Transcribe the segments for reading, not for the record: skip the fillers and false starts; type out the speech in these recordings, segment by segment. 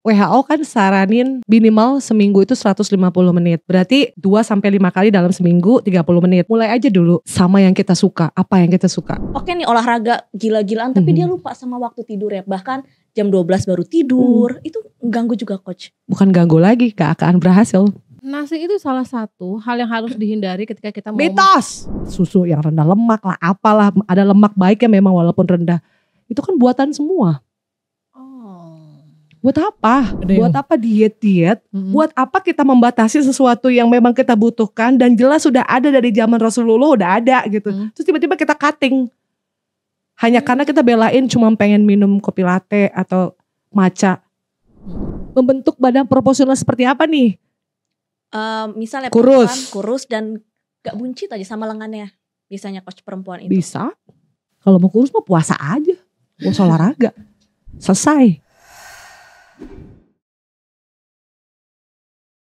WHO kan saranin minimal seminggu itu 150 menit. Berarti 2-5 kali dalam seminggu 30 menit. Mulai aja dulu sama yang kita suka. Apa yang kita suka. Oke nih olahraga gila-gilaan tapi dia lupa sama waktu tidur ya. Bahkan jam 12 baru tidur. Itu ganggu juga coach. Bukan ganggu lagi, gak akan berhasil. Nasi itu salah satu hal yang harus dihindari ketika kita mau Mitos! Susu yang rendah lemak lah, apalah. Ada lemak baiknya memang walaupun rendah. Itu kan buatan semua. Buat apa? Buat apa diet-diet? Buat apa kita membatasi sesuatu yang memang kita butuhkan dan jelas sudah ada dari zaman Rasulullah, udah ada gitu. Terus tiba-tiba kita cutting. Hanya karena kita belain cuma pengen minum kopi latte atau matcha. Membentuk badan proporsional seperti apa nih? Misalnya kurus dan gak buncit aja sama lengannya. Biasanya coach perempuan itu. Bisa. Kalau mau kurus mah puasa aja. Puasa olahraga. Selesai.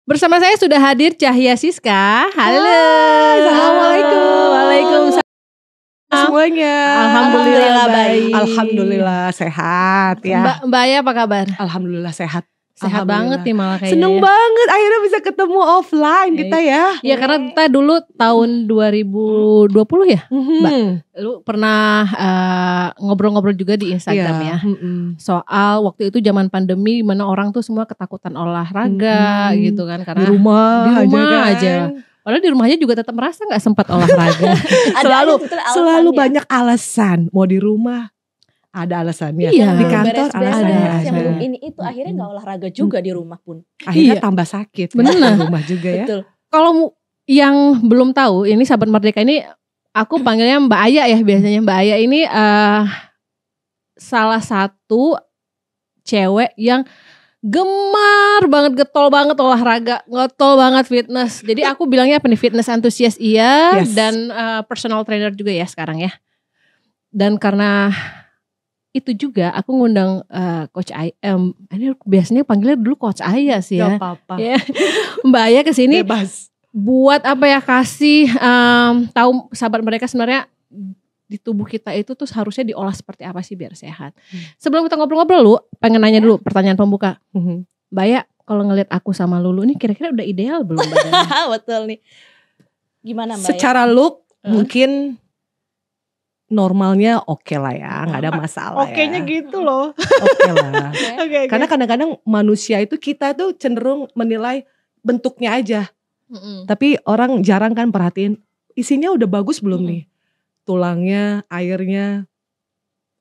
Bersama saya sudah hadir Cahya Siska. Halo. Assalamualaikum. Waalaikumsalam. Semuanya. Alhamdulillah baik. Alhamdulillah sehat ya. Mbak Aya apa kabar? Alhamdulillah sehat. Sehat banget nih malah kayaknya. Seneng banget akhirnya bisa ketemu offline kita ya. Ya karena kita dulu tahun 2020 ya Mbak. Lu pernah ngobrol-ngobrol juga di Instagram ya. Soal waktu itu zaman pandemi dimana orang tuh semua ketakutan olahraga gitu kan. Karena di rumah aja. Padahal di rumahnya juga tetap merasa gak sempat olahraga. selalu banyak alasan. Mau di rumah ada alasannya, iya, di kantor alasannya. Yang belum ini itu akhirnya gak olahraga juga di rumah pun. Akhirnya tambah sakit. Bener. Di rumah juga ya. Betul. Kalau yang belum tahu, ini Sahabat Merdeka ini aku panggilnya Mbak Aya ya biasanya. Mbak Aya ini salah satu cewek yang gemar banget, getol banget olahraga, getol banget fitness. Jadi aku bilangnya apa nih, fitness antusias iya, dan personal trainer juga ya sekarang ya. Dan karena itu juga aku ngundang Coach Aya, ini biasanya panggilnya dulu Coach Aya sih ya. Gak apa-apa. Ya. Mbak Aya kesini bebas. Buat apa ya, kasih tahu sahabat mereka sebenarnya di tubuh kita itu tuh harusnya diolah seperti apa sih biar sehat. Sebelum kita ngobrol-ngobrol lu, pengen nanya dulu pertanyaan pembuka. Mbak Aya, kalau ngelihat aku sama Lulu ini kira-kira udah ideal belum badannya? Betul nih. Gimana Mbak Aya? Secara look mungkin normalnya oke lah ya, nggak ada masalah. Okenya gitu loh. Oke lah. Karena kadang-kadang manusia itu kita tuh cenderung menilai bentuknya aja. Tapi orang jarang kan perhatiin isinya udah bagus belum nih. Tulangnya, airnya,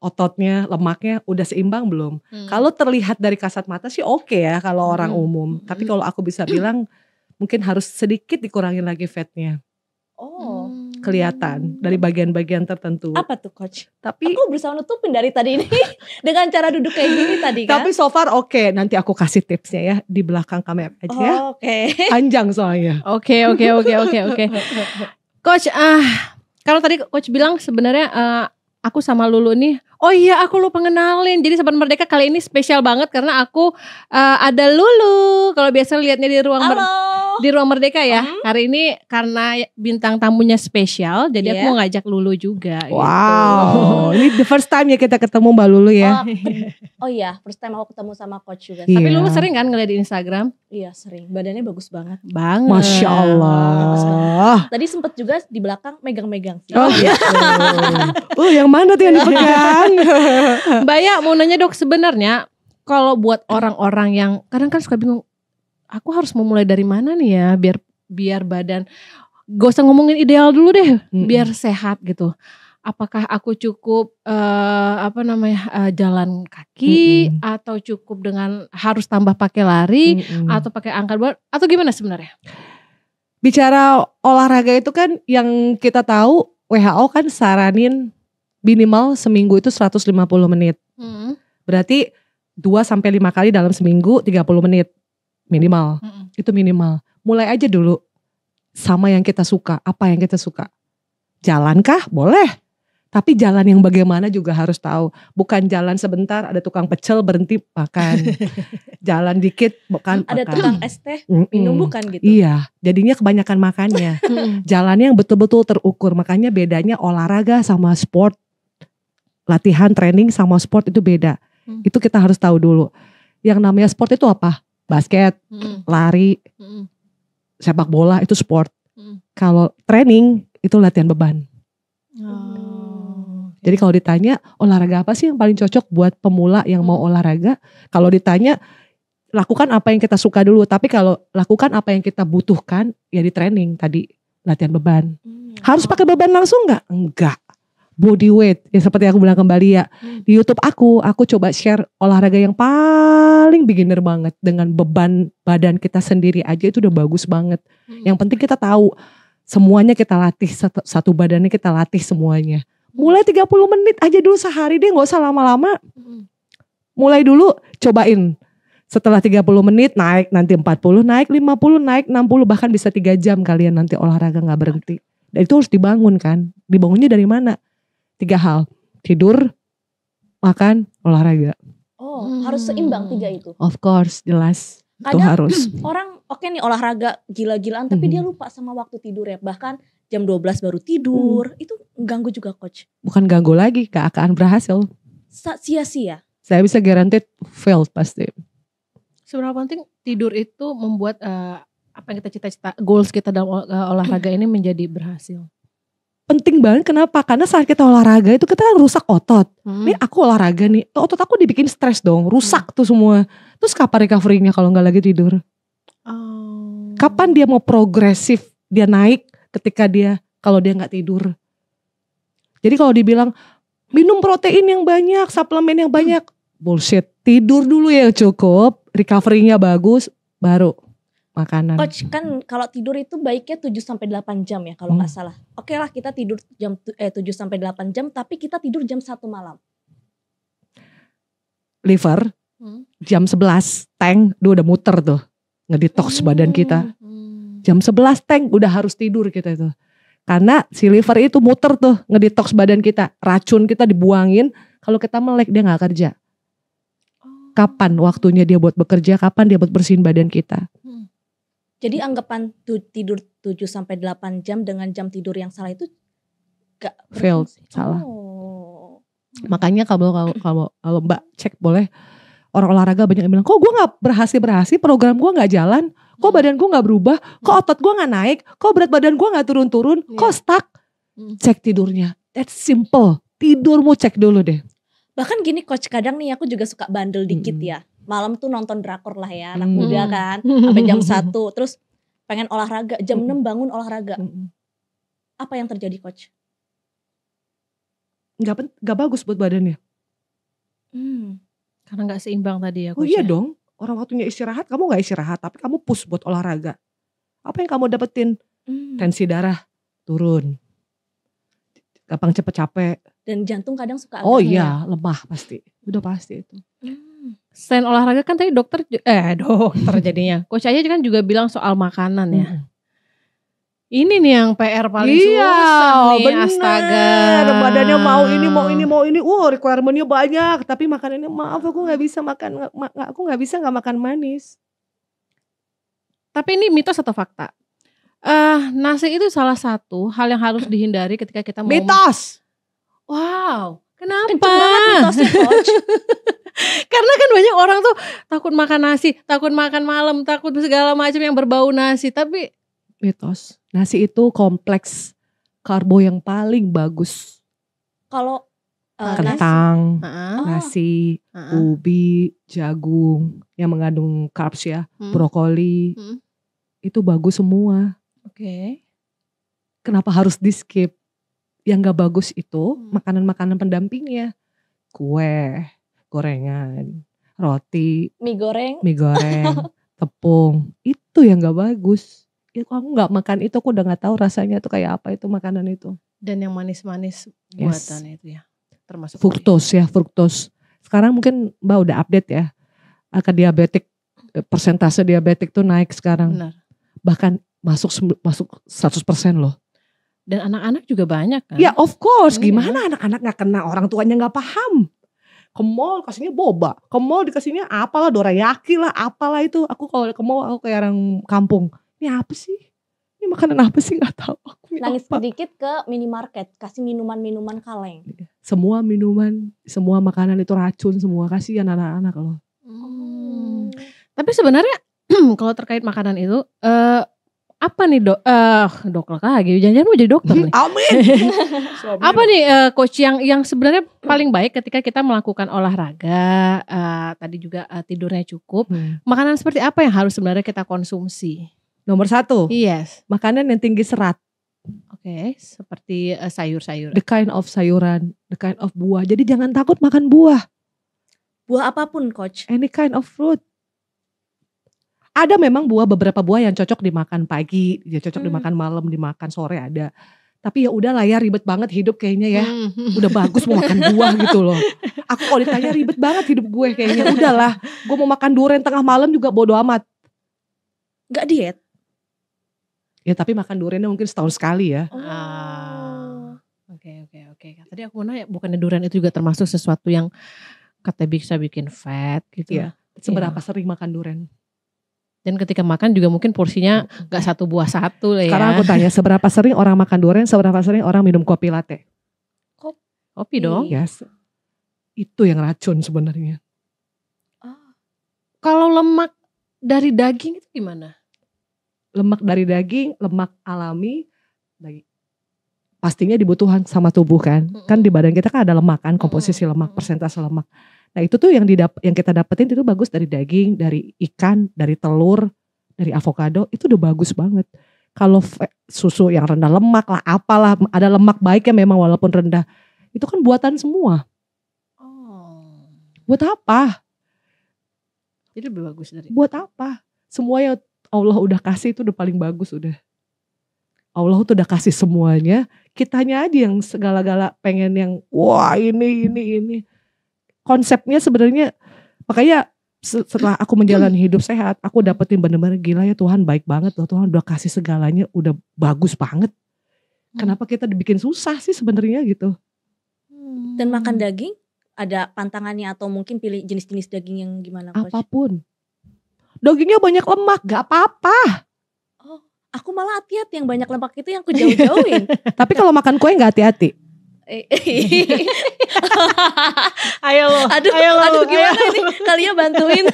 ototnya, lemaknya udah seimbang belum. Kalau terlihat dari kasat mata sih oke ya kalau orang umum. Tapi kalau aku bisa bilang mungkin harus sedikit dikurangin lagi fatnya. Kelihatan dari bagian-bagian tertentu. Apa tuh coach? Tapi aku berusaha nutupin dari tadi ini dengan cara duduk kayak gini tadi kan. Tapi so far oke. Nanti aku kasih tipsnya ya di belakang kamera aja ya. Oke. Panjang soalnya. Oke. Coach, kalau tadi coach bilang sebenarnya aku sama Lulu nih, oh iya aku lupa ngenalin. Jadi Sahabat Merdeka kali ini spesial banget karena aku ada Lulu. Kalau biasa lihatnya di ruang Merdeka ya. Hari ini karena bintang tamunya spesial, jadi aku mau ngajak Lulu juga. Wow, ini the first time ya kita ketemu Mbak Lulu ya. Oh iya, first time aku ketemu sama coach juga. Tapi Lulu sering kan ngeliat di Instagram? Iya sering, badannya bagus banget. Masya Allah. Tadi sempet juga di belakang megang-megang. Oh gitu. Yang mana tuh yang dipegang? Mbak Aya mau nanya dok, sebenarnya kalau buat orang-orang yang kadang kan suka bingung, aku harus memulai dari mana nih ya biar badan, gak usah ngomongin ideal dulu deh, biar sehat gitu. Apakah aku cukup jalan kaki atau cukup dengan harus tambah pakai lari atau pakai angkat berat atau gimana sebenarnya? Bicara olahraga itu kan yang kita tahu WHO kan saranin minimal seminggu itu 150 menit. Berarti 2-5 kali dalam seminggu 30 menit minimal. Itu minimal. Mulai aja dulu sama yang kita suka. Apa yang kita suka? Jalan kah? Boleh. Tapi jalan yang bagaimana juga harus tahu. Bukan jalan sebentar ada tukang pecel berhenti makan. Jalan dikit bukan ada makan. tukang es teh minum bukan gitu. Iya, jadinya kebanyakan makannya. Jalannya yang betul-betul terukur. Makanya bedanya olahraga sama sport. Latihan, training sama sport itu beda. Itu kita harus tahu dulu. Yang namanya sport itu apa? Basket, lari, sepak bola itu sport. Kalau training itu latihan beban. Jadi kalau ditanya olahraga apa sih yang paling cocok buat pemula yang mau olahraga? Kalau ditanya lakukan apa yang kita suka dulu. Tapi kalau lakukan apa yang kita butuhkan ya di training tadi latihan beban. Harus pakai beban langsung nggak? Enggak. Body weight ya seperti aku bilang kembali ya. Di YouTube aku coba share olahraga yang paling beginner banget dengan beban badan kita sendiri aja itu udah bagus banget. Yang penting kita tahu semuanya kita latih, satu badannya kita latih semuanya. Mulai 30 menit aja dulu sehari deh, gak usah lama-lama. Mulai dulu cobain. Setelah 30 menit naik, nanti 40, naik 50, naik 60, bahkan bisa 3 jam kalian nanti olahraga gak berhenti. Dan itu harus dibangun kan. Dibangunnya dari mana? 3 hal, tidur, makan, olahraga. Harus seimbang 3 itu. Of course, jelas. Itu Kadang harus. orang oke nih olahraga gila-gilaan tapi dia lupa sama waktu tidur ya. Bahkan jam 12 baru tidur. Itu ganggu juga coach. Bukan ganggu lagi, gak akan berhasil. Sia-sia. Saya bisa guaranteed failed pasti. Seberapa penting tidur itu membuat apa yang kita cita-cita, goals kita dalam olahraga ini menjadi berhasil? Penting banget, kenapa? Karena saat kita olahraga itu kita kan rusak otot. Nih aku olahraga nih, otot aku dibikin stres dong, rusak tuh semua. Terus kapan recovery-nya kalau gak lagi tidur? Kapan dia mau progresif, dia naik ketika kalau dia gak tidur? Jadi kalau dibilang minum protein yang banyak, suplemen yang banyak, bullshit. Tidur dulu yang cukup, recovery-nya bagus, baru makanan. Coach, kan kalau tidur itu baiknya 7-8 jam ya kalau gak salah. Oke lah kita tidur 7-8 jam tapi kita tidur jam 1 malam. Liver jam 11 tank dia udah muter tuh, ngedetox badan kita. Jam 11 tank udah harus tidur kita itu. Karena si liver itu muter tuh, ngedetox badan kita. Racun kita dibuangin, kalau kita melek dia gak kerja. Kapan waktunya dia buat bekerja, kapan dia buat bersihin badan kita. Jadi anggapan tidur 7-8 jam dengan jam tidur yang salah itu gak failed, salah. Makanya kalau Mbak cek boleh, orang olahraga banyak yang bilang, kok gue gak berhasil, program gue gak jalan, kok badan gue gak berubah, kok otot gue gak naik, kok berat badan gue gak turun-turun, kok stuck. Cek tidurnya, that's simple, tidurmu cek dulu deh. Bahkan gini coach, kadang nih aku juga suka bandel dikit ya. Malam tuh nonton drakor lah ya, anak muda kan, sampai jam 1, terus pengen olahraga, jam 6 bangun olahraga. Apa yang terjadi coach? Gak bagus buat badannya. Karena gak seimbang tadi ya coach. Oh iya dong, orang waktunya istirahat, kamu gak istirahat, tapi kamu push buat olahraga. Apa yang kamu dapetin? Tensi darah turun, gampang cepet capek. Dan jantung kadang suka oh iya, lemah pasti, udah pasti itu. Selain olahraga kan tadi dokter jadinya. Coach Aya kan juga bilang soal makanan ya. Ini nih yang PR paling susah nih, bener. Astaga. Badannya mau ini, requirementnya banyak. Tapi makanannya maaf aku gak bisa makan, aku gak bisa gak makan manis. Tapi ini mitos atau fakta? Nasi itu salah satu hal yang harus dihindari ketika kita mau. Mitos! Wow, kenapa? Kenceng banget mitosnya coach. Karena kan banyak orang tuh takut makan nasi, takut makan malam, takut segala macam yang berbau nasi. Tapi mitos, nasi itu kompleks karbo yang paling bagus. Kalau kentang, nasi, ubi, jagung yang mengandung carbs ya, brokoli, itu bagus semua. Oke. Kenapa harus di skip? Yang gak bagus itu makanan-makanan pendampingnya, kue, gorengan, roti, mie goreng, tepung, itu yang gak bagus. Ya, aku gak makan itu, aku udah gak tahu rasanya tuh kayak apa itu makanan itu. Dan yang manis-manis buatan itu ya, termasuk fruktos. Sekarang mungkin Mbak udah update ya, angka diabetik, persentase diabetik tuh naik sekarang. Benar. Bahkan masuk 100% loh. Dan anak-anak juga banyak kan? Ya of course, gimana anak-anak gak kena, orang tuanya gak paham. Ke mall kasihnya boba, ke mall dikasihnya apalah, dorayaki lah, apalah itu. Aku kalau ke mall aku kayak orang kampung. Ini apa sih? Ini makanan apa sih, gak tahu. Nangis sedikit ke minimarket, kasih minuman-minuman kaleng. Semua minuman, semua makanan itu racun semua, kasihan anak-anak loh. Tapi sebenarnya kalau terkait makanan itu apa nih dokter lagi, jangan-jangan mau jadi dokter nih. Amin. Apa nih coach yang sebenarnya paling baik ketika kita melakukan olahraga, tadi juga tidurnya cukup. Makanan seperti apa yang harus sebenarnya kita konsumsi? Nomor 1. Yes. Makanan yang tinggi serat. Oke, seperti sayur-sayur. The kind of sayuran, the kind of buah. Jadi jangan takut makan buah. Buah apapun coach. Any kind of fruit. Ada memang beberapa buah yang cocok dimakan pagi, ya cocok dimakan malam, dimakan sore ada. Tapi ya udahlah ya, ribet banget hidup kayaknya ya. Udah bagus mau makan buah gitu loh. Aku kalau ditanya ribet banget hidup gue kayaknya. Udahlah, gue mau makan durian tengah malam juga bodo amat. Gak diet? Ya tapi makan duriannya mungkin setahun sekali ya. Oke. Tadi aku mau nanya, bukannya durian itu juga termasuk sesuatu yang katanya bisa bikin fat gitu ya? Seberapa sering makan durian? Dan ketika makan juga mungkin porsinya gak satu buah satu lah ya. Sekarang aku tanya, seberapa sering orang makan durian, seberapa sering orang minum kopi latte? Kopi dong. Yes. Itu yang racun sebenarnya. Kalau lemak dari daging itu gimana? Lemak dari daging, lemak alami, pastinya dibutuhkan sama tubuh kan. Kan di badan kita kan ada lemak kan, komposisi lemak, persentase lemak. Nah itu tuh yang kita dapetin itu bagus dari daging, dari ikan, dari telur, dari avokado, itu udah bagus banget. Kalau susu yang rendah lemak lah, apalah, ada lemak baiknya memang walaupun rendah. Itu kan buatan semua. Buat apa? Jadi lebih bagus dari. Buat apa? Semua yang Allah udah kasih itu udah paling bagus udah. Allah tuh udah kasih semuanya, kitanya aja yang segala-gala pengen yang wah ini. Konsepnya sebenarnya, makanya setelah aku menjalani hidup sehat, aku dapetin bener-bener gila ya Tuhan baik banget loh, Tuhan udah kasih segalanya udah bagus banget. Kenapa kita dibikin susah sih sebenarnya gitu? Dan makan daging ada pantangannya atau mungkin pilih jenis-jenis daging yang gimana coach? Apapun. Dagingnya banyak lemak, gak apa-apa. Aku malah hati-hati yang banyak lemak itu yang aku jauh-jauhin. Tapi kalau makan kue gak hati-hati. Aduh gimana ini kalian bantuin.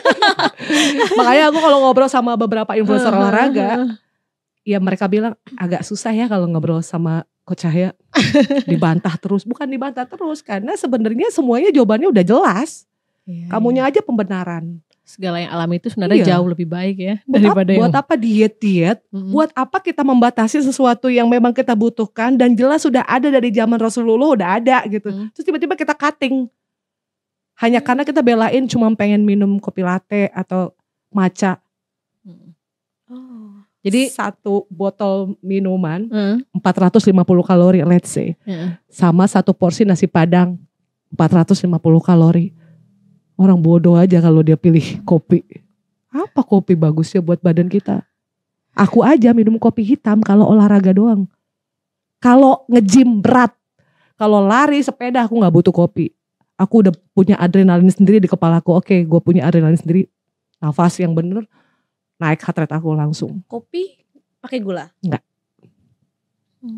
Makanya aku kalau ngobrol sama beberapa influencer olahraga, ya mereka bilang agak susah ya kalau ngobrol sama Coach Cahya. Dibantah terus, bukan dibantah terus, karena sebenarnya semuanya jawabannya udah jelas. Kamunya aja pembenaran. Segala yang alami itu sebenarnya jauh lebih baik ya daripada buat apa diet-diet, buat apa kita membatasi sesuatu yang memang kita butuhkan dan jelas sudah ada dari zaman Rasulullah udah ada gitu. Terus tiba-tiba kita cutting hanya karena kita belain cuma pengen minum kopi latte atau matcha. Jadi satu botol minuman 450 kalori let's say, sama satu porsi nasi padang 450 kalori. Orang bodoh aja kalau dia pilih kopi. Apa kopi bagusnya buat badan kita? Aku aja minum kopi hitam kalau olahraga doang. Kalau nge-gym berat, kalau lari sepeda aku gak butuh kopi. Aku udah punya adrenalin sendiri di kepalaku. Oke, gue punya adrenalin sendiri. Nafas yang bener, naik heart rate aku langsung. Kopi pakai gula? Enggak.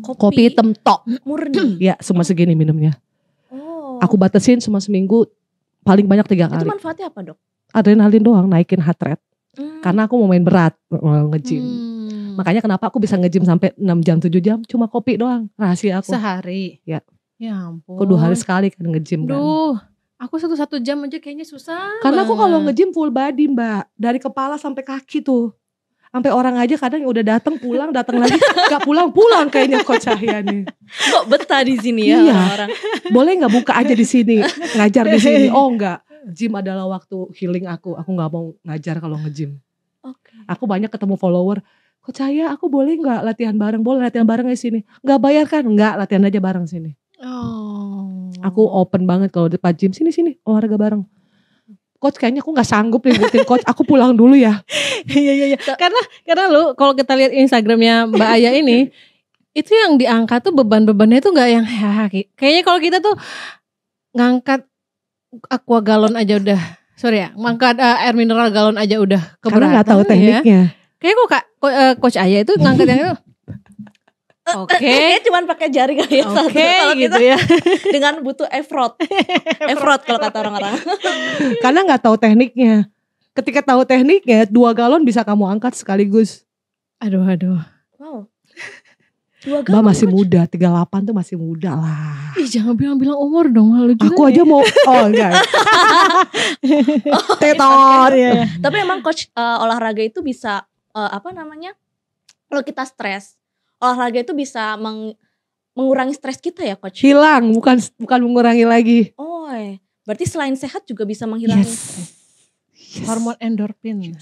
Kopi hitam tok. Murni? Ya, cuma segini minumnya. Aku batasin cuma seminggu. Paling banyak 3 kali. Itu manfaatnya apa dok? Adrenalin doang, naikin heart rate. Karena aku mau main berat, mau nge-gym. Makanya kenapa aku bisa nge-gym sampai 6 jam, 7 jam, cuma kopi doang. Rahasia aku. Sehari? Ya. Ya ampun. Aku 2 hari sekali kan nge-gym kan. Aku 1 jam aja kayaknya susah. Karena aku kalau nge-gym full body mbak. Dari kepala sampai kaki tuh. Sampai orang aja kadang udah datang lagi. Gak pulang kayaknya Coach Cahya nih. Kok betah di sini ya orang. Boleh gak buka aja di sini, ngajar di sini? Oh enggak, gym adalah waktu healing aku. Aku gak mau ngajar kalau nge-gym. Aku banyak ketemu follower. Coach Cahya aku boleh gak latihan bareng? Boleh latihan bareng di sini. Gak bayar kan? Enggak, latihan aja bareng sini. Aku open banget kalau di gym. Sini olahraga bareng. Coach kayaknya aku gak sanggup nih ngikutin Coach. Aku pulang dulu ya. Iya. Karena lu kalau kita lihat Instagramnya Mbak Aya ini, itu yang diangkat tuh beban-bebannya tuh gak yang kayaknya kalau kita tuh ngangkat aqua galon aja udah, ngangkat air mineral galon aja udah keberatan. Karena gak tahu tekniknya. Kayaknya kok Coach Aya itu ngangkat yang itu. Oke. Cuman pakai jari kali ya satu. Kalau gitu kita ya. dengan butuh effort kalau kata orang-orang. Karena nggak tahu tekniknya. Ketika tahu tekniknya 2 galon bisa kamu angkat sekaligus. Aduh. Wow. 2 galon Mbak masih Coach. muda, 38 tuh masih muda lah. Ih, jangan bilang umur dong, malu juga. Aku aja mau enggak. Tetot. Ya. Tapi emang Coach olahraga itu bisa kalau kita stres, olahraga itu bisa mengurangi stres kita ya Coach? Hilang, bukan mengurangi lagi. Oh, berarti selain sehat juga bisa menghilangi Yes. Hormon endorfin.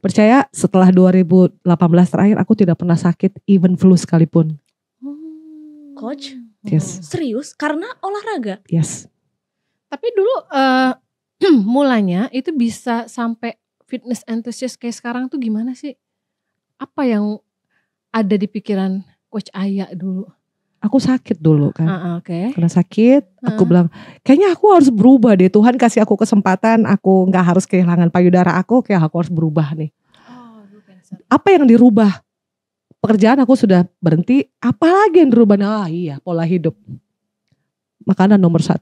Percaya setelah 2018 terakhir aku tidak pernah sakit even flu sekalipun. Coach? Yes. Serius? Karena olahraga? Yes. Tapi dulu mulanya itu bisa sampai fitness enthusiast kayak sekarang tuh gimana sih? Apa yang ada di pikiran Coach Aya dulu? Aku sakit dulu kan. Oke. Karena sakit, aku bilang kayaknya aku harus berubah deh. Tuhan kasih aku kesempatan, aku gak harus kehilangan payudara aku, kayak aku harus berubah nih. Apa yang dirubah? Pekerjaan aku sudah berhenti, apalagi yang dirubah? Iya, pola hidup. Makanan nomor 1.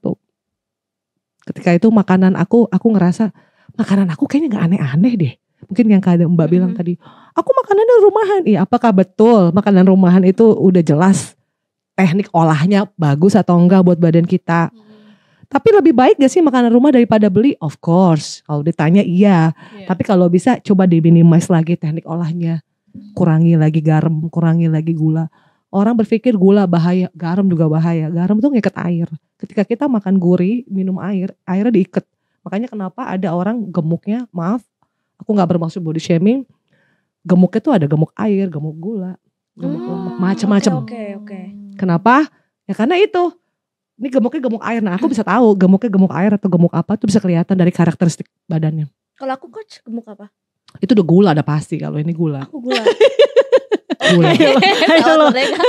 Ketika itu makanan aku ngerasa makanan aku kayaknya gak aneh-aneh deh. Mungkin yang kadang Mbak bilang tadi, aku makanannya rumahan. Iya, apakah betul makanan rumahan itu udah jelas teknik olahnya bagus atau enggak buat badan kita? Tapi lebih baik gak sih makanan rumah daripada beli? Of course, kalau ditanya iya. Tapi kalau bisa coba diminimize lagi teknik olahnya. Kurangi lagi garam, kurangi lagi gula. Orang berpikir gula bahaya, garam juga bahaya. Garam tuh ngikat air. Ketika kita makan gurih, minum air, airnya diikat. Makanya kenapa ada orang gemuknya, maaf, aku gak bermaksud body shaming, gemuknya tuh ada gemuk air, gemuk gula, gemuk lemak, macam-macam. Oke. Kenapa? Ya karena itu. Ini gemuknya gemuk air. Nah aku bisa tahu gemuknya gemuk air atau gemuk apa tuh bisa kelihatan dari karakteristik badannya. Kalau aku Coach gemuk apa? Itu udah gula, ada pasti kalau ini gula. Aku gula. Gula. Ayo mereka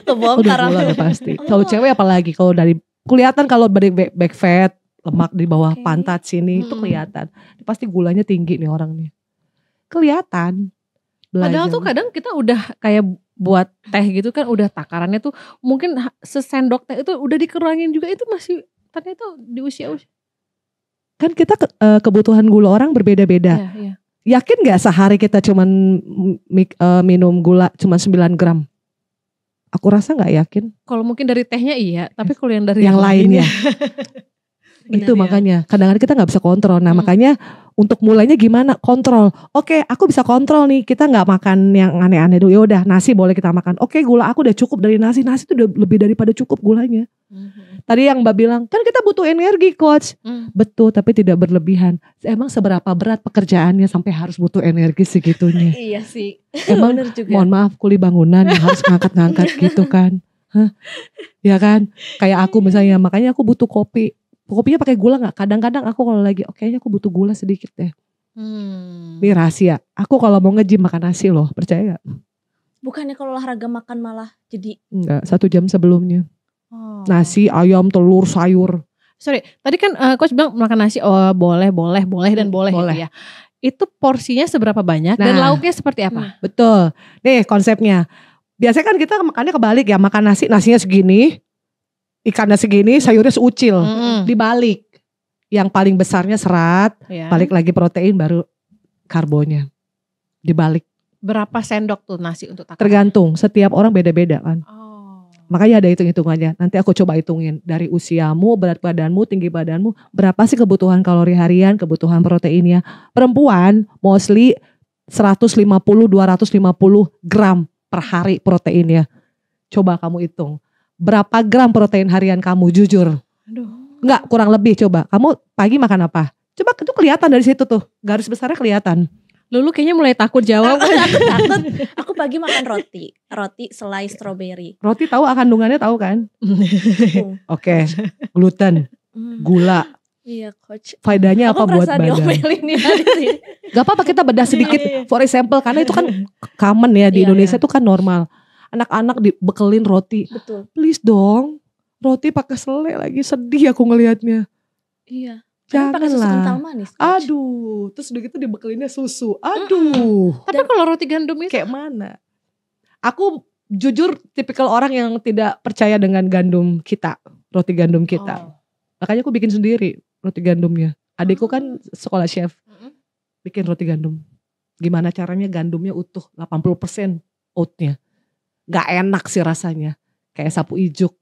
kebongkar. Udah gula ada pasti. Kalau cewek apalagi kalau dari kelihatan kalau dari back fat, lemak di bawah pantat sini itu kelihatan. Pasti gulanya tinggi nih orang nih. Kelihatan. Padahal tuh kadang kita udah kayak buat teh gitu kan udah takarannya tuh mungkin sesendok teh itu udah dikurangin juga itu masih ternyata di usia-usia. Kan kita kebutuhan gula orang berbeda-beda. Iya. Yakin gak sehari kita cuman minum gula cuman 9 gram? Aku rasa gak yakin. Kalau mungkin dari tehnya iya, tapi kalau yang dari yang lainnya. Itu Benar, makanya kadang-kadang kita gak bisa kontrol. Nah makanya untuk mulainya gimana? Kontrol. Oke, aku bisa kontrol nih. Kita gak makan yang aneh-aneh dulu. Ya udah, nasi boleh kita makan. Oke, gula aku udah cukup dari nasi. Nasi itu udah lebih daripada cukup gulanya. Tadi yang Mbak bilang, kan kita butuh energi Coach. Betul, tapi tidak berlebihan. Emang seberapa berat pekerjaannya sampai harus butuh energi segitunya? Iya sih. Emang Bener juga. mohon maaf kuli bangunan yang harus ngangkat-ngangkat gitu kan. Ya kan? Kayak aku misalnya, makanya aku butuh kopi. Kopinya pakai gula gak? Kadang-kadang aku kalau lagi kayaknya aku butuh gula sedikit deh. Ini rahasia. Aku kalau mau nge-gym makan nasi loh, percaya gak? Bukannya kalau olahraga makan malah jadi Enggak, 1 jam sebelumnya. Nasi, ayam, telur, sayur. Sorry, tadi kan Coach bilang makan nasi boleh dan boleh. Gitu ya. Itu porsinya seberapa banyak dan lauknya seperti apa? Betul. Nih konsepnya. Biasanya kan kita makannya kebalik ya, makan nasinya segini, ikannya segini, sayurnya seucil. Dibalik. Yang paling besarnya serat, balik lagi protein, baru karbonya. Dibalik. Berapa sendok tuh nasi untuk takaran? Tergantung, setiap orang beda-beda kan. Makanya ada hitung-hitungannya. Nanti aku coba hitungin dari usiamu, berat badanmu, tinggi badanmu, berapa sih kebutuhan kalori harian, kebutuhan proteinnya. Perempuan mostly 150-250 gram per hari proteinnya. Coba kamu hitung. Berapa gram protein harian kamu, jujur? Enggak, kurang lebih coba. Kamu pagi makan apa? Coba itu kelihatan dari situ tuh. Garis besarnya kelihatan. Lulu kayaknya mulai takut jawab. Aku takut. Aku pagi makan roti selai strawberry. Roti tahu kandungannya tahu kan? Oke, gluten, gula. Iya Coach. Faedahnya apa buat badan? Aku merasa diomelin ya di sini. Gak apa-apa kita bedah sedikit. For example, karena itu kan common ya di Indonesia itu kan normal. Anak-anak dibekelin roti. Betul. Please dong, roti pakai selai lagi, sedih aku ngelihatnya. Iya. Janganlah. Pakai susu kental manis. Coach. Aduh, terus udah gitu dibekelinnya susu. Aduh. Tapi kalau roti gandum itu kayak mana? Aku jujur tipikal orang yang tidak percaya dengan gandum kita, roti gandum kita. Makanya aku bikin sendiri roti gandumnya. Adikku kan sekolah chef. bikin roti gandum. Gimana caranya gandumnya utuh 80% oatnya. Gak enak sih rasanya. Kayak sapu ijuk.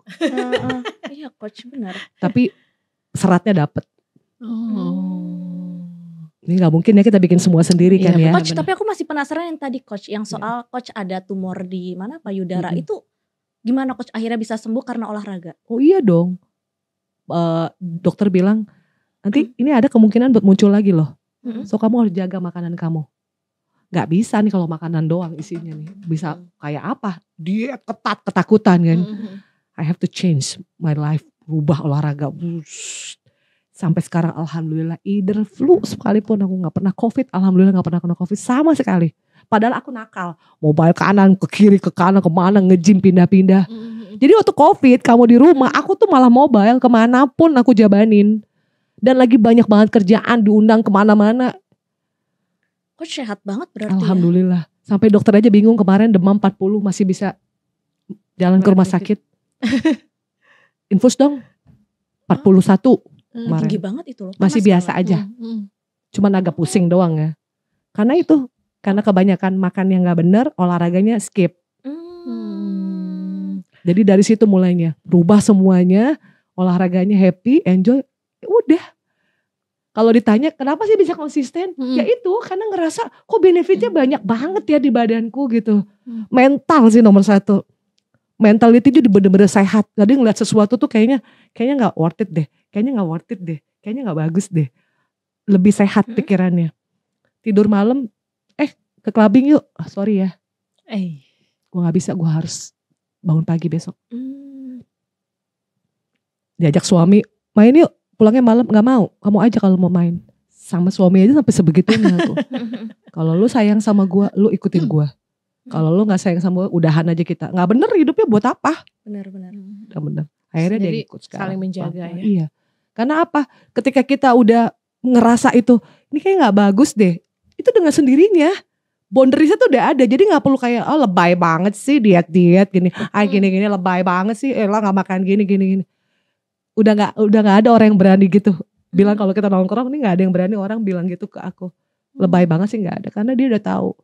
Iya coach benar. Tapi seratnya dapet. Ini gak mungkin ya kita bikin semua sendiri kan ya. Coach tapi aku masih penasaran yang tadi coach. Yang soal coach ada tumor di mana payudara. Itu gimana coach akhirnya bisa sembuh karena olahraga? Oh iya dong. Dokter bilang nanti ini ada kemungkinan buat muncul lagi loh. So kamu harus jaga makanan kamu. Gak bisa nih kalau makanan doang isinya nih. Bisa kayak apa? Diet ketat, ketakutan kan. I have to change my life. Rubah olahraga. Sampai sekarang alhamdulillah either flu sekalipun aku gak pernah covid. Alhamdulillah gak pernah kena covid sama sekali. Padahal aku nakal. Mobile kanan, ke kiri, ke kanan, kemana, nge-gym pindah-pindah. Jadi waktu covid kamu di rumah aku tuh malah mobile kemanapun aku jabanin. Dan lagi banyak banget kerjaan diundang kemana-mana. Coach sehat banget berarti. Alhamdulillah. Sampai dokter aja bingung kemarin demam 40 masih bisa jalan ke rumah sakit. Infus dong 41 kemarin. Tinggi banget itu loh. Masih biasa aja. Cuman agak pusing doang ya. Karena itu. Karena kebanyakan makan yang gak bener olahraganya skip. Jadi dari situ mulainya. Rubah semuanya. Olahraganya happy, enjoy. Udah. Kalau ditanya kenapa sih bisa konsisten? Ya itu karena ngerasa kok benefitnya banyak banget ya di badanku gitu. Mental sih nomor 1. Mentality itu bener-bener sehat. Jadi ngeliat sesuatu tuh kayaknya gak worth it deh. Kayaknya gak worth it deh. Kayaknya gak bagus deh. Lebih sehat pikirannya. Tidur malam, ke clubbing yuk. Sorry ya. Gue gak bisa, gue harus bangun pagi besok. Diajak suami, main yuk. Pulangnya malam gak mau, kamu aja kalau mau main. Sama suami aja sampai sebegitunya aku. Kalau lu sayang sama gue, lu ikutin gue. Kalau lu gak sayang sama gue, udahan aja kita. Gak bener hidupnya buat apa? Benar-benar. Gak bener. Akhirnya jadi dia ikut sekarang. saling menjaga ya. Iya. Karena apa? Ketika kita udah ngerasa itu, ini kayak gak bagus deh. Itu dengan sendirinya. Boundariesnya tuh udah ada. Jadi gak perlu kayak, oh lebay banget sih diet-diet gini. Gini-gini lebay banget sih. Lah gak makan gini-gini. Udah nggak ada orang yang berani gitu bilang kalau kita nongkrong ini nggak ada yang berani orang bilang gitu ke aku. Lebay banget sih nggak ada karena dia udah tahu.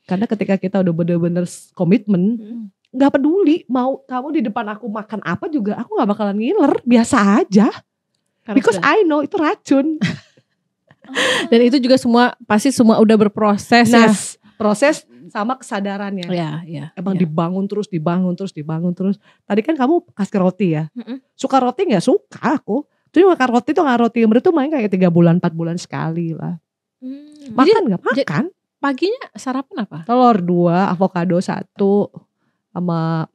Karena ketika kita udah bener-bener komitmen nggak peduli mau kamu di depan aku makan apa juga aku nggak bakalan ngiler, biasa aja. Because I know itu racun. Dan itu juga pasti semua udah berproses ya. Proses sama kesadarannya. Iya. Emang dibangun terus. Tadi kan kamu kasih roti ya. Suka roti gak? Suka aku. Jadi makan roti tuh gak roti yang bener tuh main kayak 3 bulan 4 bulan sekali lah. Makan gak? Makan. Paginya sarapan apa? Telur 2, avocado 1 sama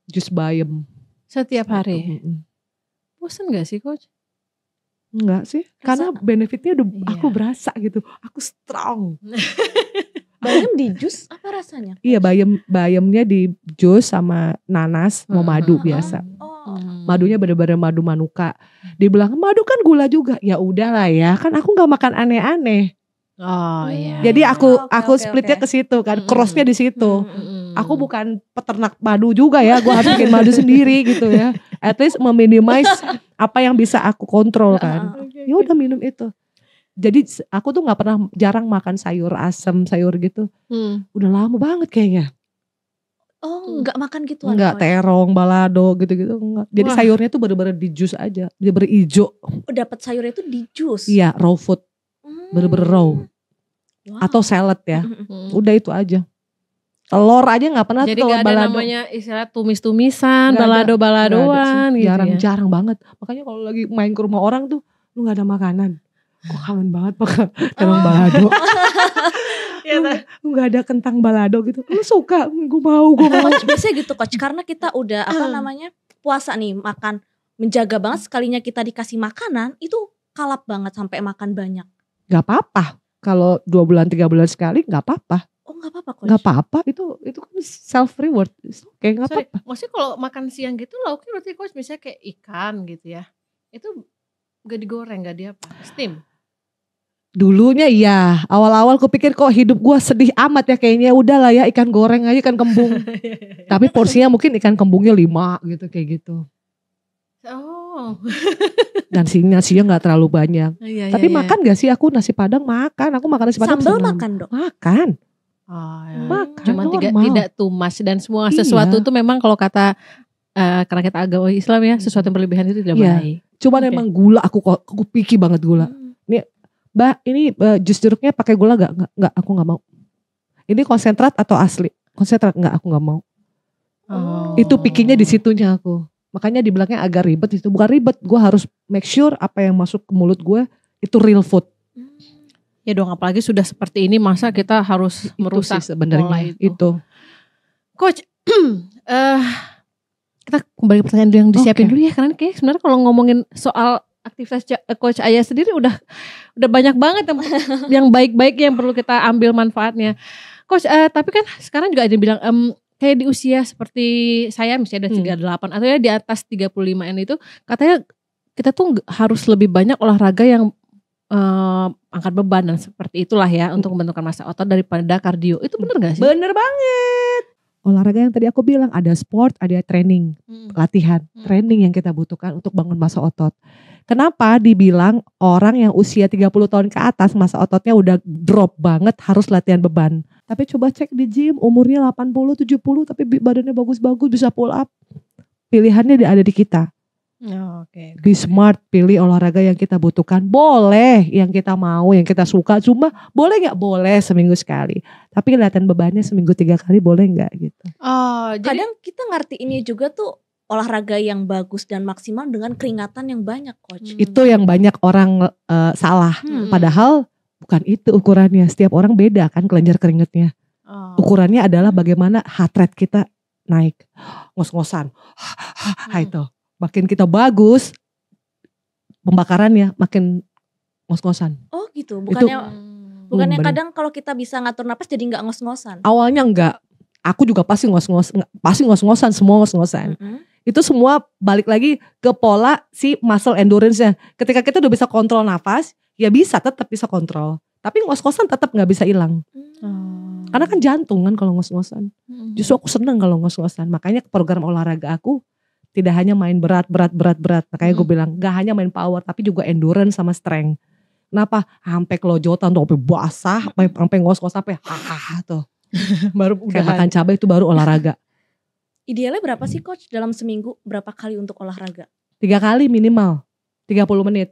jus bayam. Setiap hari? Bosan gak sih coach? Enggak sih. Karena benefitnya udah aku berasa gitu. Aku strong. Bayam di jus apa rasanya? Iya bayamnya di jus sama nanas mau madu biasa. Madunya bener-bener madu manuka. Dibilang madu kan gula juga. Ya udahlah ya, kan aku nggak makan aneh-aneh. Oh iya. Jadi aku splitnya ke situ kan, crossnya di situ. Aku bukan peternak madu juga ya, gue harus bikin madu sendiri gitu ya. At least meminimize apa yang bisa aku kontrol kan. Ya udah minum itu. Jadi aku tuh jarang makan sayur asem, sayur gitu. Udah lama banget kayaknya. Oh, enggak makan gitu? Enggak, terong, balado gitu-gitu enggak. Jadi sayurnya tuh bener-bener di jus aja, bener-bener hijau. Oh, dapat sayurnya tuh di jus. Iya, raw food. Bener-bener raw. Atau salad ya. Udah itu aja. Telur aja gak pernah. Jadi gak ada namanya istilah tumis-tumisan, balado-baladoan gitu. Jarang banget. Makanya kalau lagi main ke rumah orang tuh, lu gak ada makanan. Gue kangen banget makan terong balado. Lu gak ada kentang balado gitu. Lu suka? Gue mau. Coach, biasanya gitu coach. Karena kita udah puasa nih, makan. Menjaga banget, sekalinya kita dikasih makanan, itu kalap banget sampai makan banyak. Gak apa-apa. Kalau 2 bulan 3 bulan sekali gak apa-apa. Oh gak apa-apa coach? Gak apa-apa, itu kan self reward. Kayak gak apa-apa. Maksudnya kalau makan siang gitu lauknya berarti coach misalnya kayak ikan gitu ya. Itu gak digoreng, gak diapa, steam? Dulunya iya, awal-awal kupikir kok hidup gue sedih amat ya kayaknya, udahlah ya ikan goreng aja, ikan kembung. Tapi porsinya mungkin ikan kembungnya 5 gitu kayak gitu. Oh Oh. Dan nasinya gak terlalu banyak. Tapi iya. makan gak sih aku nasi padang? Makan, aku makan nasi padang. Sambal makan dong? Makan. Oh, ya. Makan Cuma tidak too much. Dan semua sesuatu itu memang kalau kata karena kita agama Islam ya, sesuatu yang berlebihan itu tidak baik. Cuma memang gula, aku picky banget gula. Nih Mbak, ini jus jeruknya pakai gula gak? Enggak, aku gak mau. Ini konsentrat atau asli? Konsentrat, enggak, aku gak mau. Itu pikinya di situnya aku. Makanya dibilangnya agak ribet, itu bukan ribet. Gue harus make sure apa yang masuk ke mulut gue itu real food. Ya dong, apalagi sudah seperti ini, masa kita harus merusak sebenarnya itu. Coach, kita kembali ke pertanyaan yang disiapin dulu ya, karena kayak sebenarnya kalau ngomongin soal aktivitas Coach Aya sendiri udah banyak banget yang baik-baik yang perlu kita ambil manfaatnya. Coach, tapi kan sekarang juga ada yang bilang kayak di usia seperti saya misalnya ada 38 atau ya di atas 35an itu katanya kita tuh harus lebih banyak olahraga yang angkat beban dan seperti itulah ya untuk membentukkan massa otot daripada kardio. Itu benar gak sih? Bener banget. Olahraga yang tadi aku bilang ada sport, ada training, latihan, training yang kita butuhkan untuk bangun massa otot. Kenapa dibilang orang yang usia 30 tahun ke atas massa ototnya udah drop banget harus latihan beban. Tapi coba cek di gym umurnya 80, 70 tapi badannya bagus-bagus bisa pull up. Pilihannya ada di kita. Be smart, pilih olahraga yang kita butuhkan. Boleh yang kita mau, yang kita suka. Cuma boleh gak? Boleh seminggu sekali. Tapi latihan bebannya seminggu 3 kali boleh gak gitu. Kadang kita ngerti ini juga tuh olahraga yang bagus dan maksimal dengan keringatan yang banyak, Coach. Itu yang banyak orang salah. Padahal bukan itu ukurannya. Setiap orang beda kan kelenjar keringetnya. Ukurannya adalah bagaimana heart rate kita naik. Ngos-ngosan. Itu. Makin kita bagus, pembakarannya makin ngos-ngosan. Oh gitu, bukannya kadang kalau kita bisa ngatur napas jadi nggak ngos-ngosan. Awalnya enggak, aku juga pasti ngos-ngosan, semua ngos-ngosan. Itu semua balik lagi ke pola si muscle endurance-nya. Ketika kita udah bisa kontrol nafas, ya tetap bisa kontrol. Tapi ngos-ngosan tetap nggak bisa hilang. Karena kan jantung kan kalau ngos-ngosan. Justru aku seneng kalau ngos-ngosan. Makanya program olahraga aku tidak hanya main berat. Makanya gue bilang gak hanya main power tapi juga endurance sama strength. Kenapa? Sampai kelojotan tuh, sampai basah, sampai ngos-ngos, sampai tuh. Baru udah makan cabai itu baru olahraga. Idealnya berapa sih Coach dalam seminggu? Berapa kali untuk olahraga? 3 kali minimal, 30 menit.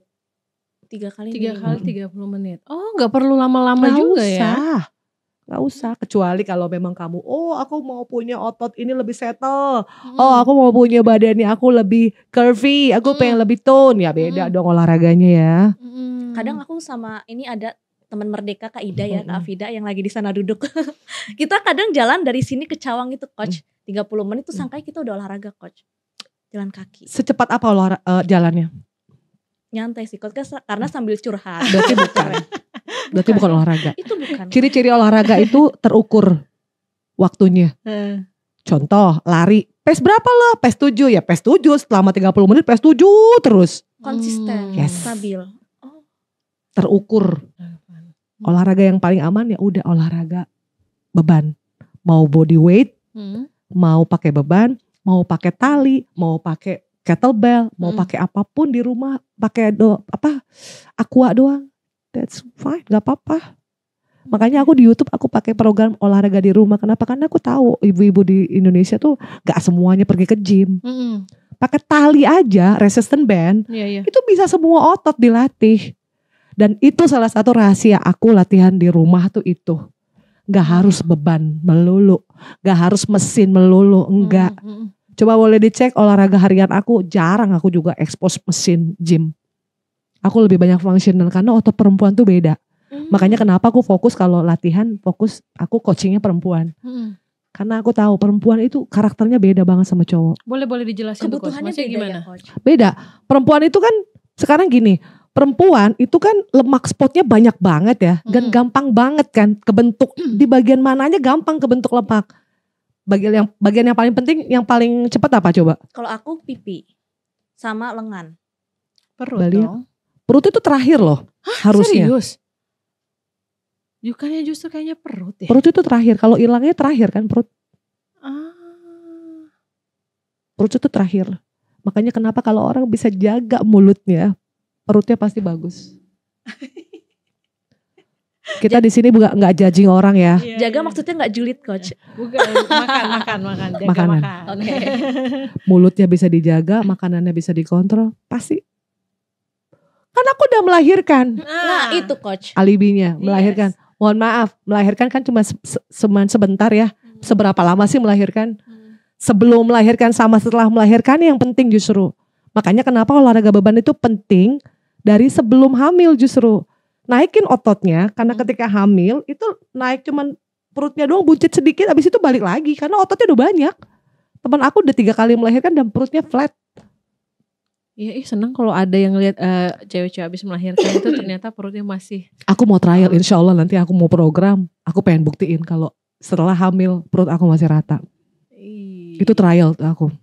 3 kali 30 menit. Oh gak perlu lama-lama juga ya? Gak usah, kecuali kalau memang kamu, aku mau punya otot ini lebih settle, aku mau punya badannya aku lebih curvy, aku pengen lebih tone, ya beda dong olahraganya ya. Kadang aku sama ini ada teman Merdeka Kak Ida ya, Kak Afida yang lagi di sana duduk. Kita kadang jalan dari sini ke Cawang itu Coach, 30 menit tuh sangkai kita udah olahraga Coach. Jalan kaki. Secepat apa jalannya? Nyantai sih Coach, karena sambil curhat. Berarti bukan. Berarti bukan olahraga. Itu bukan. Ciri-ciri olahraga itu terukur waktunya. Contoh lari, pace berapa lo? Pace 7 ya, pace 7 selama 30 menit pace 7 terus. Konsisten, stabil. Terukur. Olahraga yang paling aman ya udah olahraga beban. Mau body weight, mau pakai beban, mau pakai tali, mau pakai kettlebell, mau pakai apapun di rumah, pakai aqua doang. That's fine, gak apa-apa. Makanya aku di YouTube aku pakai program olahraga di rumah. Kenapa? Karena aku tahu ibu-ibu di Indonesia tuh gak semuanya pergi ke gym. Pakai tali aja, resistant band, itu bisa semua otot dilatih. Dan itu salah satu rahasia aku latihan di rumah tuh itu. Gak harus beban melulu, gak harus mesin melulu, enggak. Coba boleh dicek olahraga harian aku, jarang aku juga expose mesin gym. Aku lebih banyak fungsional karena otot perempuan tuh beda. Makanya kenapa aku fokus kalau latihan, aku coachingnya perempuan. Karena aku tahu perempuan itu karakternya beda banget sama cowok. Boleh dijelasin kebutuhannya beda gimana? Ya, Coach? Beda. Perempuan itu kan sekarang gini, perempuan itu kan lemak spotnya banyak banget ya. Dan gampang banget kan kebentuk. Di bagian mananya gampang kebentuk lemak. Bagian yang paling penting, yang paling cepat apa coba? Kalau aku pipi sama lengan. Perut dong. Perut itu terakhir loh. Harusnya. Serius? Bukannya justru kayaknya perut ya? Perut itu terakhir. Kalau hilangnya terakhir kan perut. Perut itu terakhir. Makanya kenapa kalau orang bisa jaga mulutnya, perutnya pasti bagus. Kita di sini nggak judging orang ya. Jaga maksudnya nggak julid coach. Bukan, makan. Jaga Makanan. makan. Oke. Mulutnya bisa dijaga, makanannya bisa dikontrol, pasti. Kan aku udah melahirkan. Nah itu coach. Alibinya melahirkan. Mohon maaf, melahirkan kan cuma sebentar ya. Seberapa lama sih melahirkan? Sebelum melahirkan sama setelah melahirkan yang penting justru. Makanya kenapa olahraga beban itu penting dari sebelum hamil justru. Naikin ototnya karena ketika hamil itu naik cuman perutnya doang, buncit sedikit, habis itu balik lagi karena ototnya udah banyak. Teman aku udah 3 kali melahirkan dan perutnya flat. Iya, senang kalau ada yang lihat cewek-cewek habis melahirkan itu ternyata perutnya masih. Aku mau trial, insya Allah nanti aku mau program. Aku pengen buktiin kalau setelah hamil perut aku masih rata. Itu trial aku.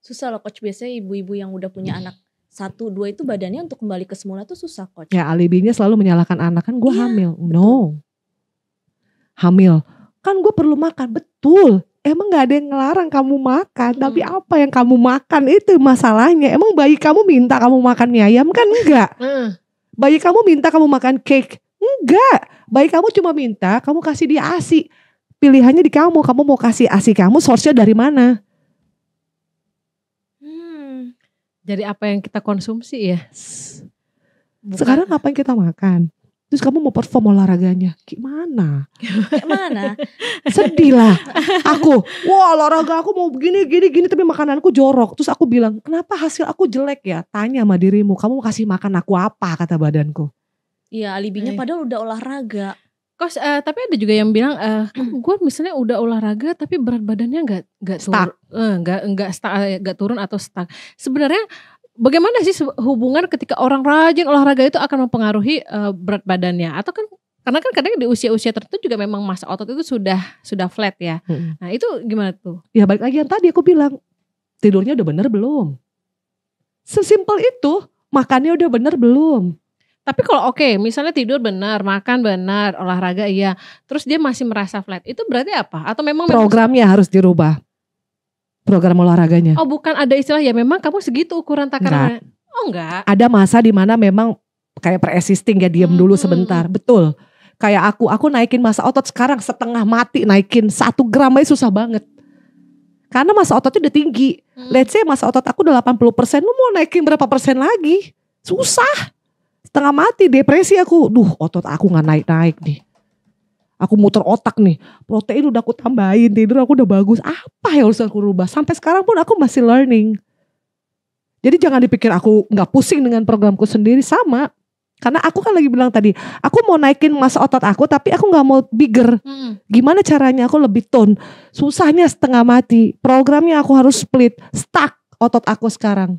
Susah loh coach, biasanya ibu-ibu yang udah punya anak 1, 2 itu badannya untuk kembali ke semula tuh susah coach. Ya alibinya selalu menyalahkan anak, kan gue hamil. Betul. No. Hamil. Kan gue perlu makan, betul. Emang gak ada yang ngelarang kamu makan. Tapi apa yang kamu makan itu masalahnya. Emang bayi kamu minta kamu makan mie ayam kan? Enggak. Bayi kamu minta kamu makan cake? Enggak. Bayi kamu cuma minta kamu kasih dia ASI. Pilihannya di kamu mau kasih ASI kamu, source-nya dari mana? Dari apa yang kita konsumsi ya. Sekarang apa yang kita makan? Terus kamu mau perform olahraganya gimana? Sedih lah aku. Wah, olahraga aku mau gini tapi makananku jorok. Terus aku bilang, kenapa hasil aku jelek ya? Tanya sama dirimu, kamu mau kasih makan aku apa, kata badanku. Iya, alibinya padahal udah olahraga. Kos, tapi ada juga yang bilang, gue misalnya udah olahraga tapi berat badannya nggak turun atau stuck. Sebenarnya bagaimana sih hubungan ketika orang rajin olahraga itu akan mempengaruhi berat badannya? Atau kan karena kan kadang di usia-usia tertentu juga memang massa otot itu sudah flat ya. Nah itu gimana tuh? Ya balik lagi yang tadi aku bilang, tidurnya udah bener belum? Sesimpel itu, makannya udah bener belum? Tapi kalau misalnya tidur benar, makan benar, olahraga iya, terus dia masih merasa flat, itu berarti apa? Atau memang programnya harus dirubah, program olahraganya? Oh bukan ada istilah ya memang kamu segitu ukuran takarannya? Oh enggak. Ada masa di mana memang kayak pre-existing ya, diem dulu sebentar, betul. Kayak aku naikin massa otot sekarang setengah mati, naikin 1 gram aja susah banget. Karena massa ototnya udah tinggi. Let's say massa otot aku udah 80%, lu mau naikin berapa persen lagi? Susah. Setengah mati, depresi aku. Otot aku gak naik-naik nih. Aku muter otak nih. Protein udah aku tambahin, tidur aku udah bagus. Apa yang harus aku rubah? Sampai sekarang pun aku masih learning. Jadi jangan dipikir aku gak pusing dengan programku sendiri, sama. Karena aku kan lagi bilang tadi, aku mau naikin massa otot aku tapi aku gak mau bigger. Gimana caranya aku lebih tone? Susahnya setengah mati. Programnya aku harus split, stuck otot aku sekarang.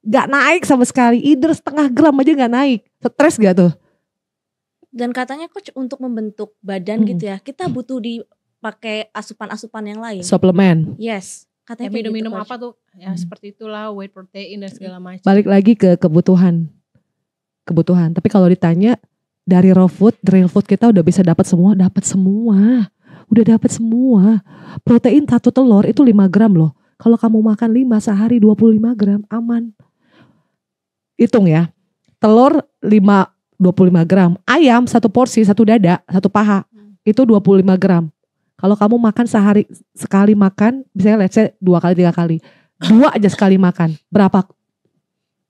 Gak naik sama sekali, either setengah gram aja gak naik. Stres gak tuh? Dan katanya coach untuk membentuk badan gitu ya, kita butuh dipakai asupan-asupan yang lain. Suplemen. Yes. Katanya minum-minum gitu, apa tuh? Ya seperti itulah, whey protein dan segala macam. Balik lagi ke kebutuhan. Tapi kalau ditanya dari raw food, real food kita udah bisa dapat semua. Udah dapat semua. Protein 1 telur itu 5 gram loh. Kalau kamu makan 5 sehari 25 gram aman. Hitung ya, telur 25 gram, ayam 1 porsi, 1 dada, 1 paha, itu 25 gram. Kalau kamu makan sehari, sekali makan, misalnya let's say 2 kali 3 kali, 2 aja sekali makan, berapa?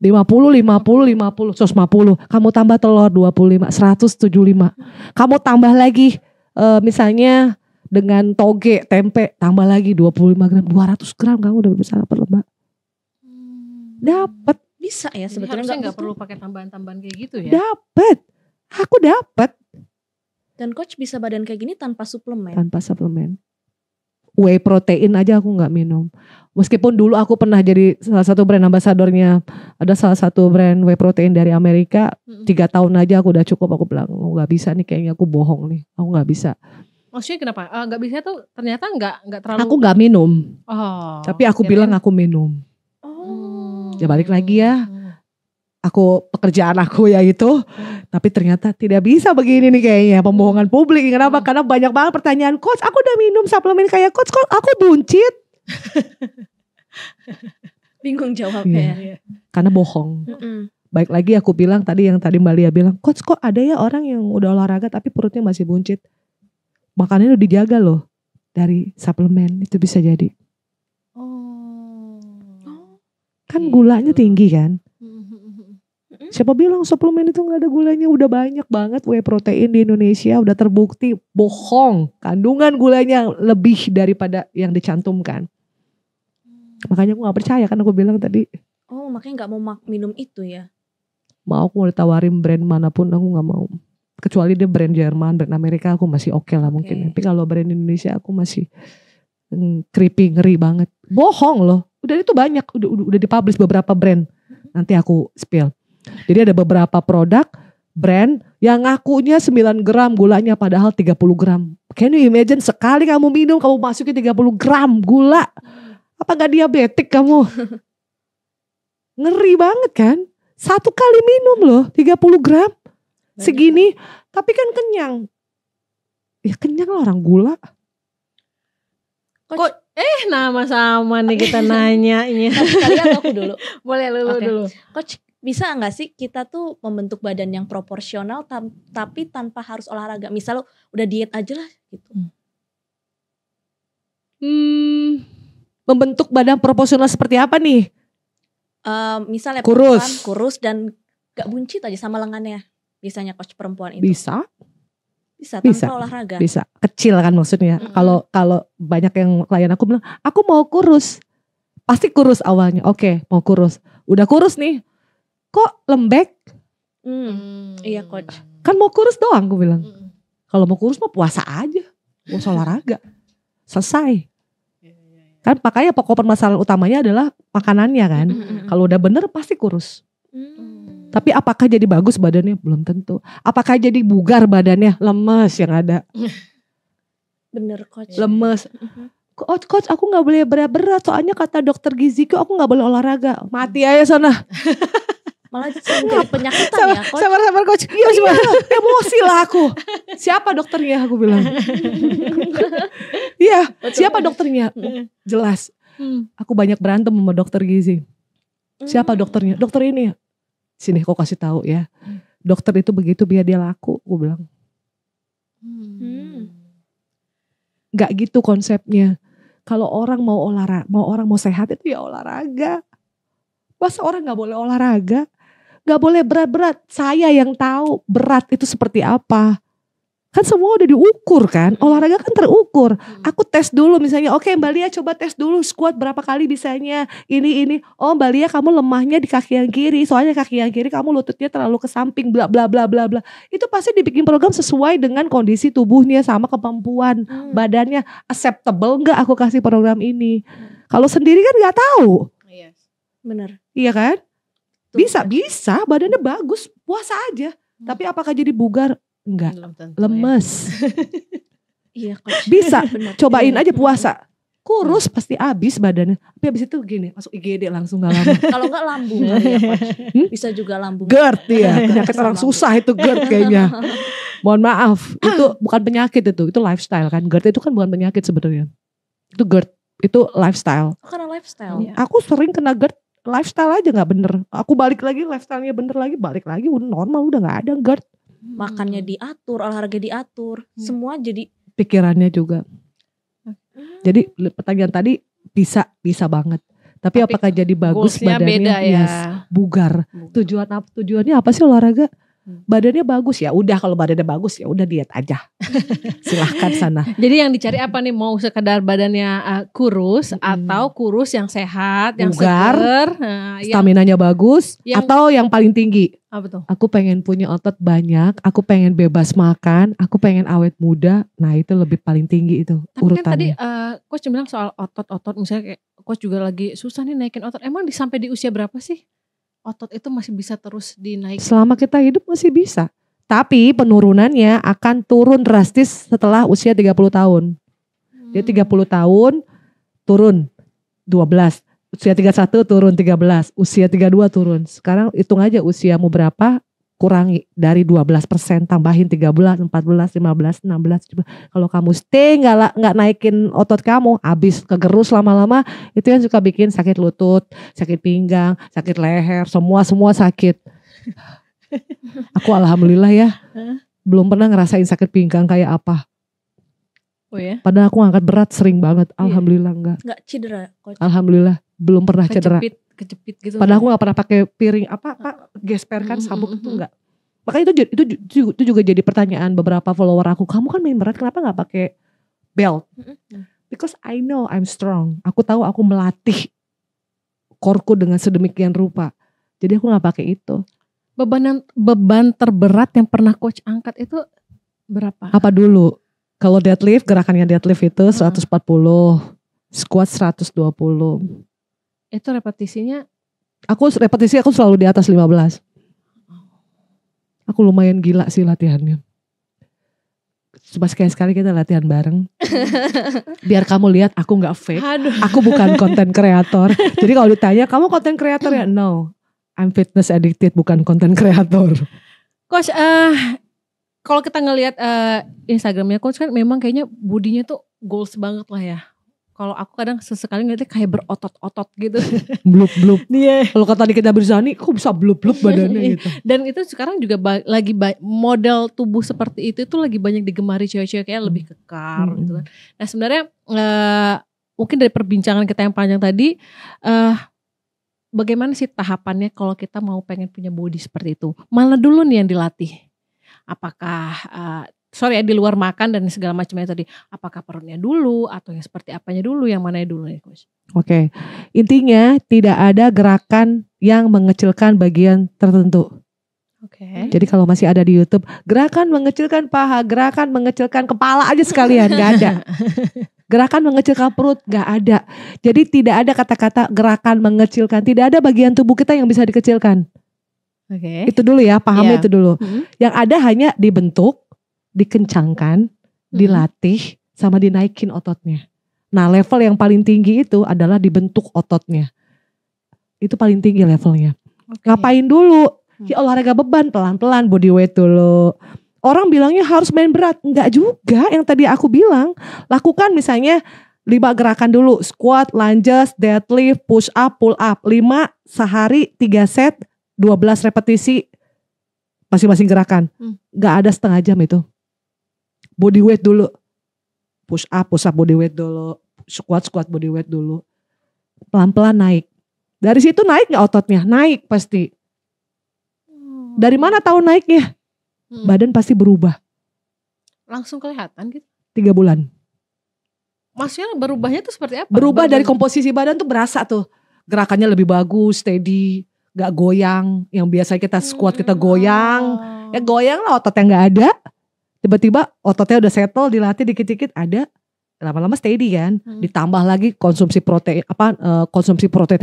50, 150, kamu tambah telur 25, 175, kamu tambah lagi misalnya dengan toge, tempe, tambah lagi 25 gram, 200 gram kamu udah bisa dapat lemak. Dapat. Bisa ya sebetulnya, nggak perlu pakai tambahan-tambahan kayak gitu ya. Dapat, aku dapat. Dan coach bisa badan kayak gini tanpa suplemen. Whey protein aja aku nggak minum. Meskipun dulu aku pernah jadi salah satu brand ambasadornya, ada salah satu brand whey protein dari Amerika. 3 tahun aja aku udah cukup. Aku bilang nggak bisa nih, kayaknya aku bohong nih. Aku nggak bisa. Maksudnya kenapa? Nggak bisa tuh ternyata nggak terlalu. Aku nggak minum. Tapi aku bilang aku minum. Ya balik lagi ya, aku pekerjaan aku ya itu, tapi ternyata tidak bisa begini nih kayaknya, pembohongan publik. Kenapa? Karena banyak banget pertanyaan, coach aku udah minum suplemen kayak coach, kok aku buncit. Bingung jawabnya. Iya. Karena bohong. Baik lagi aku bilang tadi yang tadi Mbak Lia bilang, coach kok ada ya orang yang udah olahraga tapi perutnya masih buncit. Makanannya udah dijaga loh dari suplemen, itu bisa jadi. Kan gulanya tinggi kan. Siapa bilang suplemen itu gak ada gulanya? Udah banyak banget whey protein di Indonesia, udah terbukti bohong. Kandungan gulanya lebih daripada yang dicantumkan. Makanya aku gak percaya kan aku bilang tadi. Oh makanya gak mau minum itu ya? Mau aku mau ditawarin brand manapun aku gak mau. Kecuali dia brand Jerman, brand Amerika aku masih oke lah mungkin. Tapi kalau brand Indonesia aku masih creepy, ngeri banget. Bohong loh. Udah itu banyak, udah dipublish beberapa brand. Nanti aku spill. Jadi ada beberapa produk brand yang ngakunya 9 gram gulanya padahal 30 gram. Can you imagine sekali kamu minum kamu masukin 30 gram gula. Apa gak diabetik kamu? Ngeri banget kan? 1 kali minum loh 30 gram. Segini. Tapi kan kenyang. Ya kenyang lah orang gula. Kok nama sama nih kita nanyanya. Kalian aku dulu. Boleh dulu. Coach bisa gak sih kita tuh membentuk badan yang proporsional tapi tanpa harus olahraga. Misal udah diet aja lah gitu. Membentuk badan proporsional seperti apa nih? Misalnya kurus dan gak buncit aja sama lengannya. Biasanya coach perempuan itu. Bisa tanpa olahraga. Bisa. Kecil kan maksudnya. Kalau banyak yang klien aku bilang, aku mau kurus. Pasti kurus awalnya. Oke, mau kurus. Udah kurus nih. Kok lembek? Iya coach. Kan mau kurus doang aku bilang. Kalau mau kurus mah puasa aja. Gak usah olahraga. Selesai. Kan makanya pokok permasalahan utamanya adalah makanannya kan. Kalau udah bener pasti kurus. Tapi apakah jadi bagus badannya? Belum tentu. Apakah jadi bugar badannya? Lemes yang ada. Bener coach. Lemes. Coach aku gak boleh berat-berat. Soalnya kata dokter giziku aku gak boleh olahraga. Mati aja sana. Malah jadi penyakitan ya coach. Sabar coach. Iya emosi lah aku. Siapa dokternya aku bilang. Iya siapa dokternya? Jelas. Aku banyak berantem sama dokter gizi. Siapa dokternya? Dokter ini. Sini kau kasih tahu ya. Dokter itu begitu biar dia laku. Gue bilang. Gak gitu konsepnya. Kalau orang mau olahraga, orang mau sehat itu ya olahraga. Masa orang gak boleh olahraga? Gak boleh berat-berat. Saya yang tahu berat itu seperti apa. Kan semua udah diukur kan. Olahraga kan terukur. Aku tes dulu misalnya. Oke Mbak Lia coba tes dulu squat berapa kali bisanya. Ini. Oh Mbak Lia kamu lemahnya di kaki yang kiri. Soalnya kaki yang kiri kamu lututnya terlalu ke samping. Bla bla bla bla bla. Itu pasti dibikin program sesuai dengan kondisi tubuhnya sama kemampuan. Badannya acceptable gak aku kasih program ini. Kalau sendiri kan gak tahu. Bener. Iya kan? Bisa badannya bagus. Puasa aja. Tapi apakah jadi bugar? Enggak, lemes. Iya coach. Bisa, cobain aja puasa. Kurus pasti habis badannya. Tapi habis itu gini, masuk IGD langsung gak lama. Kalau enggak lambung kali ya coach. Bisa juga lambung. GERD ya, penyakit orang susah itu GERD kayaknya. Mohon maaf, itu bukan penyakit itu lifestyle kan. GERD itu kan bukan penyakit sebenarnya. Itu GERD, itu lifestyle. Karena lifestyle. Aku sering kena GERD, lifestyle aja gak bener. Aku balik lagi, lifestyle-nya bener lagi, balik lagi udah normal, udah gak ada GERD. Makannya diatur, olahraga diatur, semua jadi pikirannya juga. Jadi pertanyaan tadi bisa banget. Tapi apakah jadi bagus badannya? Beda ya. Bugar. Tujuannya apa sih olahraga? Badannya bagus ya. Udah kalau badannya bagus ya udah diet aja. Silahkan sana. Jadi yang dicari apa nih? Mau sekedar badannya kurus atau kurus yang sehat, yang bugar, seger, staminanya bagus, atau yang paling tinggi? Apa tuh? Aku pengen punya otot banyak, aku pengen bebas makan, aku pengen awet muda. Nah itu lebih paling tinggi itu urutannya. Kan tadi coach bilang soal otot-otot, misalnya kayak coach juga lagi susah nih naikin otot. Emang sampai di usia berapa sih otot itu masih bisa terus dinaikin? Selama kita hidup masih bisa. Tapi penurunannya akan turun drastis setelah usia 30 tahun. Dia 30 tahun turun 12. Usia 31 turun 13. Usia 32 turun. Sekarang hitung aja usiamu berapa, kurangi dari 12%, tambahin 13, 14, 15, 16. Kalau kamu stay nggak naikin otot kamu, habis kegerus lama-lama, itu yang suka bikin sakit lutut, sakit pinggang, sakit leher, semua sakit. Aku alhamdulillah ya, belum pernah ngerasain sakit pinggang kayak apa. Oh ya? Padahal aku ngangkat berat sering banget, alhamdulillah enggak. Enggak cedera, Coach. Alhamdulillah belum pernah cedera. Kejepit gitu. Padahal aku gak pernah pakai piring apa gesper kan sabuk itu enggak. Makanya itu juga jadi pertanyaan beberapa follower aku. Kamu kan main berat, kenapa gak pakai belt? Because I know I'm strong. Aku tahu aku melatih core-ku dengan sedemikian rupa. Jadi aku gak pakai itu. Beban terberat yang pernah coach angkat itu berapa? Apa dulu? Kalau deadlift, gerakannya deadlift itu 140, squat 120. Itu repetisinya? Aku selalu di atas 15. Aku lumayan gila sih latihannya. Coba sekali-sekali kita latihan bareng. Biar kamu lihat aku gak fake. Aduh. Aku bukan konten kreator. Jadi kalau ditanya, kamu konten kreator ya? No, I'm fitness addicted, bukan konten kreator. Coach, kalau kita ngelihat Instagramnya Coach kan memang kayaknya bodinya tuh goals banget lah ya. Kalau aku kadang sesekali ngeliatnya kayak berotot-otot gitu. Blup-blup. Kalau kata Nikita Mirzani, kok bisa blup-blup badannya gitu. Dan itu sekarang juga lagi model tubuh seperti itu tuh lagi banyak digemari cewek-cewek kayak lebih kekar gitu kan. Nah sebenarnya mungkin dari perbincangan kita yang panjang tadi, bagaimana sih tahapannya kalau kita mau pengen punya body seperti itu? Mana dulu nih yang dilatih? Apakah di luar makan dan segala macamnya tadi, apakah perutnya dulu atau yang seperti apanya dulu, yang mana dulu nih Coach? Oke. Intinya tidak ada gerakan yang mengecilkan bagian tertentu. Oke. Jadi kalau masih ada di YouTube, gerakan mengecilkan paha, gerakan mengecilkan kepala aja sekalian, gak ada. Gerakan mengecilkan perut, gak ada. Jadi tidak ada kata-kata gerakan mengecilkan, tidak ada bagian tubuh kita yang bisa dikecilkan. Oke. Itu dulu ya, pahamnya itu dulu. Yang ada hanya dibentuk, dikencangkan, dilatih, sama dinaikin ototnya. Nah level yang paling tinggi itu adalah dibentuk ototnya. Itu paling tinggi levelnya. Ngapain dulu? Ya olahraga beban, pelan-pelan body weight dulu. Orang bilangnya harus main berat. Enggak juga yang tadi aku bilang. Lakukan misalnya 5 gerakan dulu. Squat, lunges, deadlift, push up, pull up. 5 sehari 3 set, 12 repetisi. Masing-masing gerakan. Enggak ada setengah jam itu. Body weight dulu. Push up body weight dulu. Squat body weight dulu. Pelan-pelan naik. Dari situ naik gak ototnya? Naik pasti. Dari mana tahu naiknya? Badan pasti berubah. Langsung kelihatan gitu? 3 bulan. Maksudnya berubahnya tuh seperti apa? Berubah dari komposisi badan tuh berasa tuh. Gerakannya lebih bagus, steady. Gak goyang. Yang biasa kita squat kita goyang. Ya goyang lah otot yang gak ada. Tiba-tiba ototnya udah settle, dilatih dikit-dikit ada, lama-lama steady kan. Ditambah lagi konsumsi protein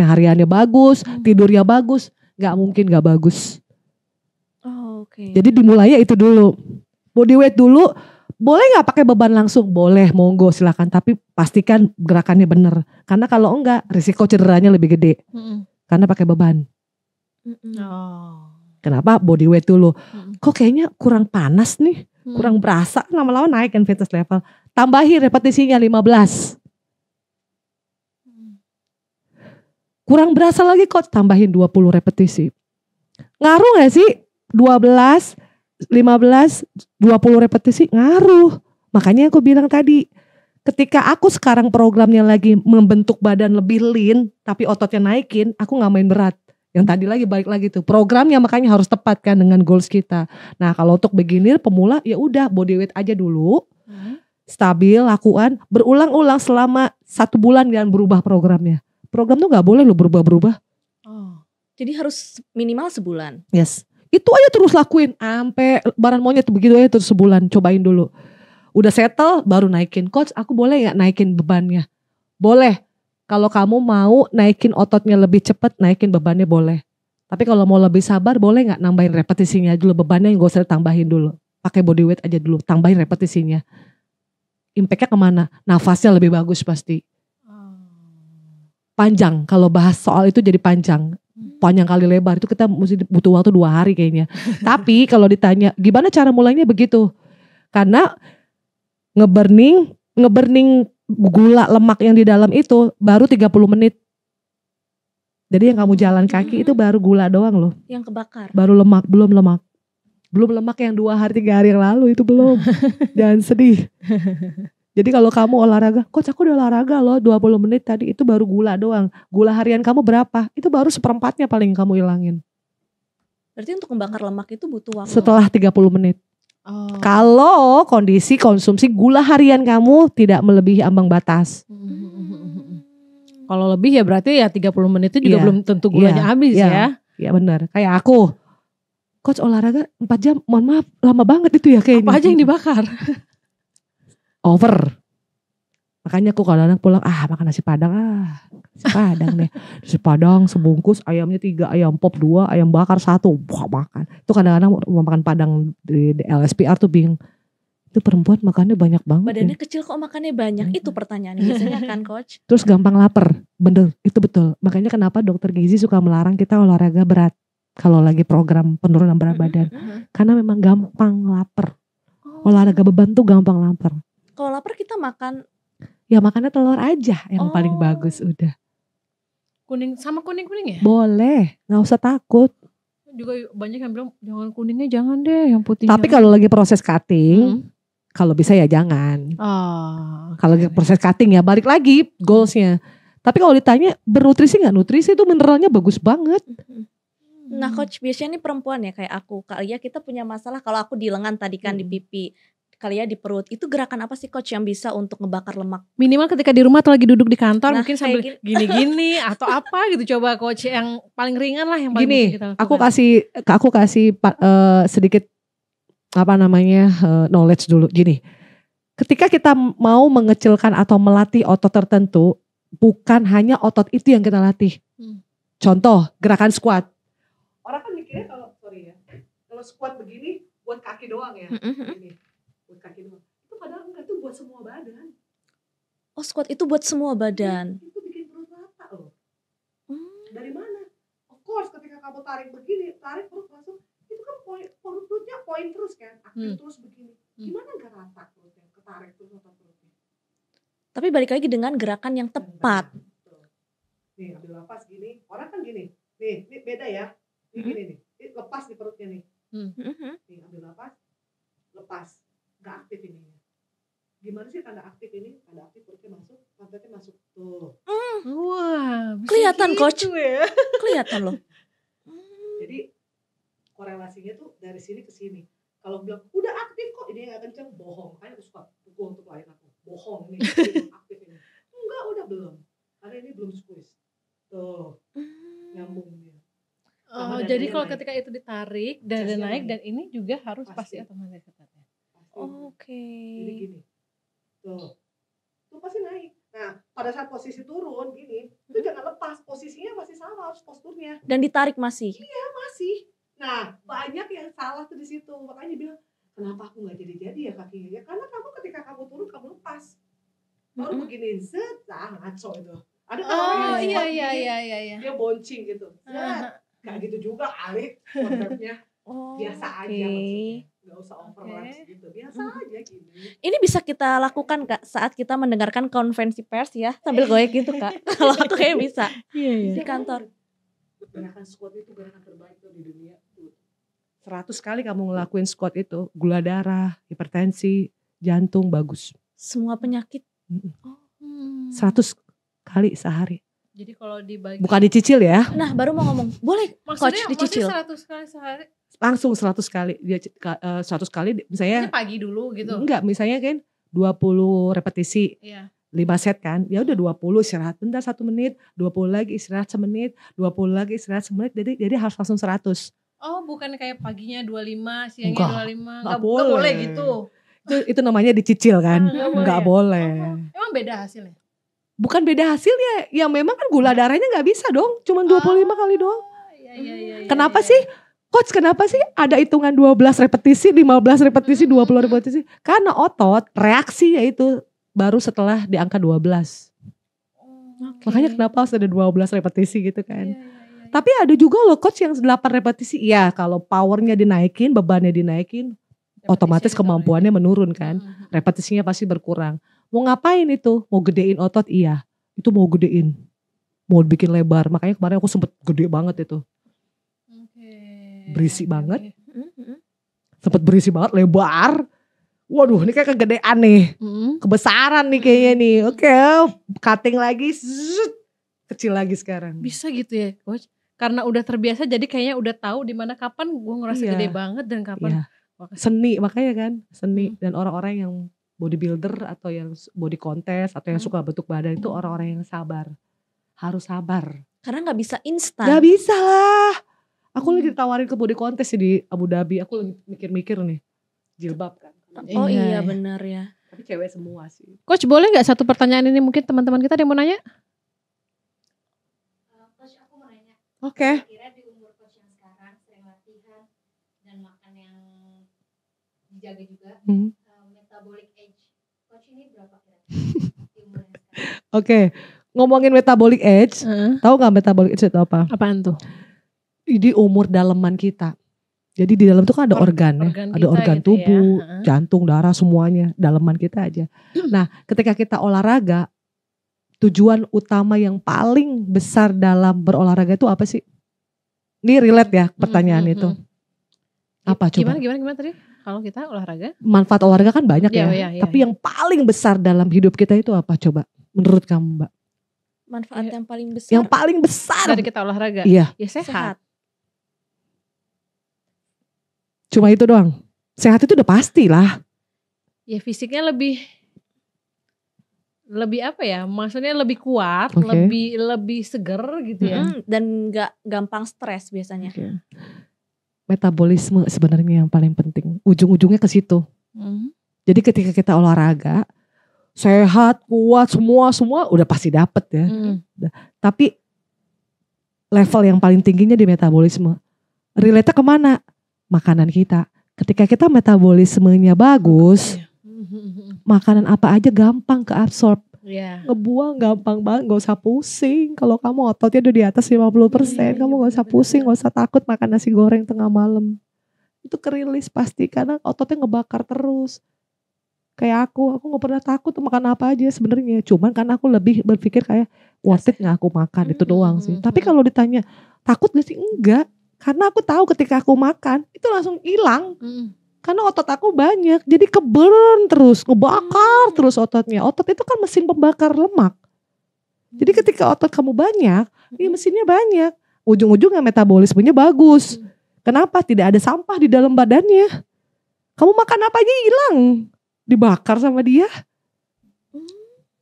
yang hariannya bagus, tidurnya bagus, nggak mungkin nggak bagus. Jadi dimulainya itu dulu, body weight dulu. Boleh nggak pakai beban langsung? Boleh, monggo silakan. Tapi pastikan gerakannya bener. Karena kalau enggak, risiko cederanya lebih gede. Karena pakai beban. Kenapa body weight dulu? Kok kayaknya kurang panas nih? Kurang berasa, lama-lama naik kan fitness level. Tambahin repetisinya 15. Kurang berasa lagi kok, tambahin 20 repetisi. Ngaruh gak sih? 12, 15, 20 repetisi ngaruh. Makanya aku bilang tadi, ketika aku sekarang programnya lagi membentuk badan lebih lean, tapi ototnya naikin, aku gak main berat. Yang tadi lagi balik lagi tuh programnya, makanya harus tepat kan dengan goals kita. Nah kalau untuk beginner pemula ya udah body weight aja dulu, stabil, lakukan berulang-ulang selama 1 bulan dan berubah programnya. Program tuh nggak boleh lo berubah-berubah. Jadi harus minimal sebulan. Yes, itu aja terus lakuin sampai baran monyet begitu aja terus sebulan, cobain dulu. Udah settle baru naikin. Coach, aku boleh nggak naikin bebannya? Boleh. Kalau kamu mau naikin ototnya lebih cepat, naikin bebannya boleh. Tapi kalau mau lebih sabar, boleh gak nambahin repetisinya dulu. Bebannya yang gak usah tambahin dulu. Pakai body weight aja dulu, tambahin repetisinya. Impactnya kemana? Nafasnya lebih bagus pasti. Panjang, kalau bahas soal itu jadi panjang. panjang kali lebar, itu kita mesti butuh waktu 2 hari kayaknya. Tapi kalau ditanya gimana cara mulainya, begitu. Karena ngeburning gula lemak yang di dalam itu baru 30 menit. Jadi yang kamu jalan kaki itu baru gula doang loh. Yang kebakar. Baru lemak, belum lemak. Belum lemak yang 2 hari 3 hari yang lalu itu belum. Jangan sedih. Jadi kalau kamu olahraga, coach aku udah olahraga loh 20 menit tadi, itu baru gula doang. Gula harian kamu berapa? Itu baru 1/4 paling kamu hilangin. Berarti untuk membakar lemak itu butuh waktu. Setelah 30 menit. Kalau kondisi konsumsi gula harian kamu tidak melebihi ambang batas. Kalau lebih ya berarti ya 30 menit itu juga belum tentu gulanya habis ya. Iya benar. Kayak aku. Coach olahraga 4 jam, mohon maaf lama banget itu ya kayaknya. Apa aja yang dibakar? Over. Makanya aku kalau anak pulang, makan nasi padang deh. Nasi padang sebungkus, ayamnya 3, ayam pop 2, ayam bakar 1. Wah makan. Itu kadang-kadang mau makan padang di LSPR tuh bingung. Itu perempuan makannya banyak banget. Badannya kecil kok makannya banyak. Itu pertanyaannya biasanya kan coach. Terus gampang lapar. Bener, itu betul. Makanya kenapa dokter gizi suka melarang kita olahraga berat. Kalau lagi program penurunan berat badan. Karena memang gampang lapar. Olahraga beban tuh gampang lapar. Kalau lapar kita makan. Ya makannya telur aja yang paling bagus udah. Kuning sama kuning-kuning ya? Boleh, gak usah takut. Juga banyak yang bilang jangan kuningnya, jangan deh yang putih. Tapi kalau lagi proses cutting, kalau bisa ya jangan. Kalau lagi proses cutting ya balik lagi goalsnya. Tapi kalau ditanya bernutrisi gak? Nutrisi itu mineralnya bagus banget. Nah coach, biasanya nih perempuan ya kayak aku, kali ya kita punya masalah. Kalau aku di lengan tadi kan di pipi, kali ya di perut. Itu gerakan apa sih coach yang bisa untuk ngebakar lemak? Minimal ketika di rumah atau lagi duduk di kantor, mungkin sambil gini-gini atau apa gitu, coba coach yang paling ringan lah yang paling gini, kita lakukan. Aku kasih sedikit knowledge dulu. Gini, ketika kita mau mengecilkan atau melatih otot tertentu, bukan hanya otot itu yang kita latih. Contoh, gerakan squat. Orang kan mikirnya kalau squat begini buat kaki doang ya. Begini, buat kaki doang. Itu padahal enggak, itu buat semua badan. Oh, squat itu buat semua badan. Itu bikin perut rata loh. Dari mana? Of course ketika kamu tarik begini, tarik perut masuk, itu kan perutnya poin terus kan, aktif terus begini. Gimana gak rata perutnya, ketarik terus otot perutnya. Tapi balik lagi dengan gerakan yang tepat. Nih ambil nafas gini, orang kan gini. Nih beda ya. Ini gini nih, ini lepas di perutnya nih. Nih ambil nafas, lepas, gak aktif ininya. Gimana sih tanda aktif ini? Tanda aktif perutnya masuk, pantatnya masuk tuh. Wah, kelihatan gitu coach ya. Kelihatan loh. Jadi korelasinya tuh dari sini ke sini. Kalau bilang udah aktif kok, ini gak kenceng, bohong. Makanya aku suka pukul untuk lain aku, bohong ini aktif ini. Enggak, udah belum, karena ini belum squeeze. Tuh, nyambung dia. Jadi kalau ketika itu ditarik dan naik dan ini juga harus pasti otomatis ketatnya. Oke. Jadi gini, tuh pasti naik. Nah pada saat posisi turun gini, itu jangan lepas, posisinya masih sama, harus posturnya. Dan ditarik masih? Iya masih. Nah banyak yang salah tuh di situ, makanya bilang kenapa aku nggak jadi ya kakinya? Ya karena kamu ketika kamu turun kamu lepas, baru begini ngaco itu. Ada orang yang dia boncing gitu. Gak gitu juga kali konsepnya. Biasa aja maksudnya. Gak usah overlaps gitu. Biasa aja gini. Ini bisa kita lakukan Kak saat kita mendengarkan konferensi pers ya. Sambil goyek gitu Kak. Kalau aku kayak bisa. Di kantor. Gerakan squat itu gerakan terbaik tuh di dunia. 100 kali kamu ngelakuin squat itu, gula darah, hipertensi, jantung bagus. Semua penyakit. 100 kali sehari. Jadi kalau dibagi, bukan dicicil ya. Nah baru mau ngomong, boleh coach dicicil. Maksudnya 100 kali sehari? Langsung 100 kali. Dia 100 kali misalnya. Ini pagi dulu gitu? Enggak, misalnya kan 20 repetisi. Iya. 5 set kan. Ya udah 20 istirahat bentar 1 menit, 20 lagi istirahat 1 menit, 20 lagi istirahat 1 menit. Jadi harus langsung 100. Oh, bukan kayak paginya 25, siangnya 25. Enggak boleh gitu. Itu namanya dicicil kan. Enggak boleh. Emang beda hasilnya? Bukan beda hasilnya, ya memang kan gula darahnya gak bisa dong, cuma 25 kali doang. Kenapa sih? Coach kenapa sih ada hitungan 12 repetisi, 15 repetisi, 20 repetisi? Karena otot reaksinya itu baru setelah di angka 12. Makanya kenapa harus ada 12 repetisi gitu kan. Tapi ada juga loh coach yang 8 repetisi. Iya, kalau powernya dinaikin, bebannya dinaikin, otomatis kemampuannya menurun kan. Repetisinya pasti berkurang. Mau ngapain itu? Mau gedein otot? Iya, itu mau gedein. Mau bikin lebar. Makanya kemarin aku sempet gede banget itu. Berisi banget. Sempet berisi banget, lebar. Waduh, ini kayak kegedean nih. Kebesaran nih kayaknya nih. Oke, cutting lagi. Kecil lagi sekarang. Bisa gitu ya coach? Karena udah terbiasa jadi kayaknya udah tahu di mana kapan gue ngerasa gede banget dan kapan. Seni makanya kan, seni. Dan orang-orang yang bodybuilder atau yang body contest atau yang suka bentuk badan itu orang-orang yang sabar. Harus sabar. Karena gak bisa instan. Gak bisa lah. Aku lagi ditawarin ke body contest di Abu Dhabi. Aku lagi mikir-mikir nih. Jilbab kan. Oh iya benar ya. Tapi cewek semua sih. Coach boleh gak satu pertanyaan ini mungkin teman-teman kita ada yang mau nanya? Oke. Kira di umur coach yang sekarang sering latihan dan makan yang dijaga juga, metabolic age coach ini berapa kira di umur yang sekarang? Oke, ngomongin metabolic age, tahu nggak metabolic age itu apa? Apaan tuh? Di umur daleman kita. Jadi di dalam itu kan ada organ ya, ada organ gitu tubuh, ya. jantung, darah semuanya, daleman kita aja. Nah, ketika kita olahraga, tujuan utama yang paling besar dalam berolahraga itu apa sih? Ini relate ya pertanyaan itu. Apa coba? Gimana tadi? Kalau kita olahraga? Manfaat olahraga kan banyak ya. Tapi yang yang paling besar dalam hidup kita itu apa coba? Menurut kamu Mbak? Manfaat yang paling besar. Yang paling besar dari kita olahraga? Iya. Ya sehat. Cuma itu doang. Sehat itu udah pasti lah. Ya fisiknya lebih apa ya? Maksudnya lebih kuat, lebih seger gitu ya. Dan gak gampang stres biasanya. Metabolisme sebenarnya yang paling penting. Ujung-ujungnya ke situ. Jadi ketika kita olahraga, sehat, kuat, semua udah pasti dapet ya. Tapi level yang paling tingginya di metabolisme. Relate-nya kemana? Makanan kita. Ketika kita metabolismenya bagus, makanan apa aja gampang keabsorb. Ngebuang gampang banget, gak usah pusing. Kalau kamu ototnya udah di atas 50%, kamu gak usah pusing, gak usah takut makan nasi goreng tengah malam. Itu kerilis pasti, karena ototnya ngebakar terus. Kayak aku gak pernah takut makan apa aja sebenarnya. Cuman kan aku lebih berpikir kayak worth it gak aku makan, itu doang sih. Tapi kalau ditanya takut gak sih? Enggak. Karena aku tahu ketika aku makan itu langsung hilang. Karena otot aku banyak, jadi keburn terus, ngebakar terus ototnya. Otot itu kan mesin pembakar lemak. Jadi ketika otot kamu banyak, ini mesinnya banyak. Ujung-ujungnya metabolismenya bagus. Kenapa? Tidak ada sampah di dalam badannya. Kamu makan apa aja hilang, dibakar sama dia.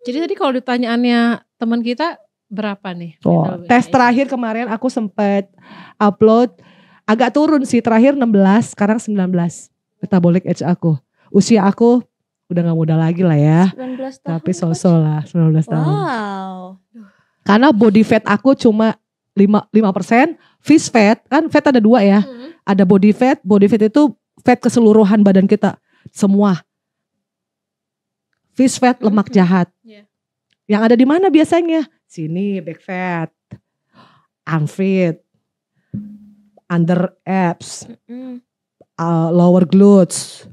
Jadi tadi kalau ditanyaannya teman kita berapa nih? Tes terakhir kemarin aku sempat upload, agak turun sih, terakhir 16, sekarang 19. Metabolic age aku. Usia aku udah gak muda lagi lah ya. 19 tahun. Tapi so-so lah 19 tahun. Wow. Karena body fat aku cuma 5%. Fish fat, kan fat ada 2 ya. Ada body fat itu fat keseluruhan badan kita. Semua. Fish fat lemak jahat. Yang ada di mana biasanya? Sini back fat. Unfit. Under abs. Lower glutes,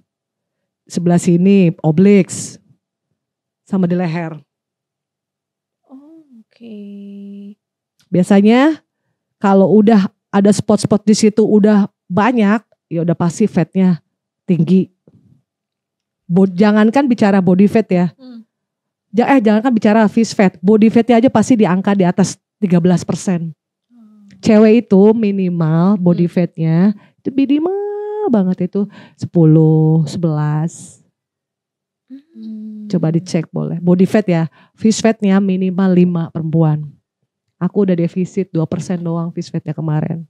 sebelah sini obliques, sama di leher. Biasanya kalau udah ada spot-spot di situ udah banyak, ya udah pasti fatnya tinggi. Jangankan bicara body fat ya, jangankan bicara fish fat, body fatnya aja pasti di angka di atas 13%. Cewek itu minimal body fatnya itu minimal banget itu 10, 11. Coba dicek boleh. Body fat ya. Fish fatnya minimal 5 perempuan. Aku udah defisit 2% doang fish fatnya kemarin.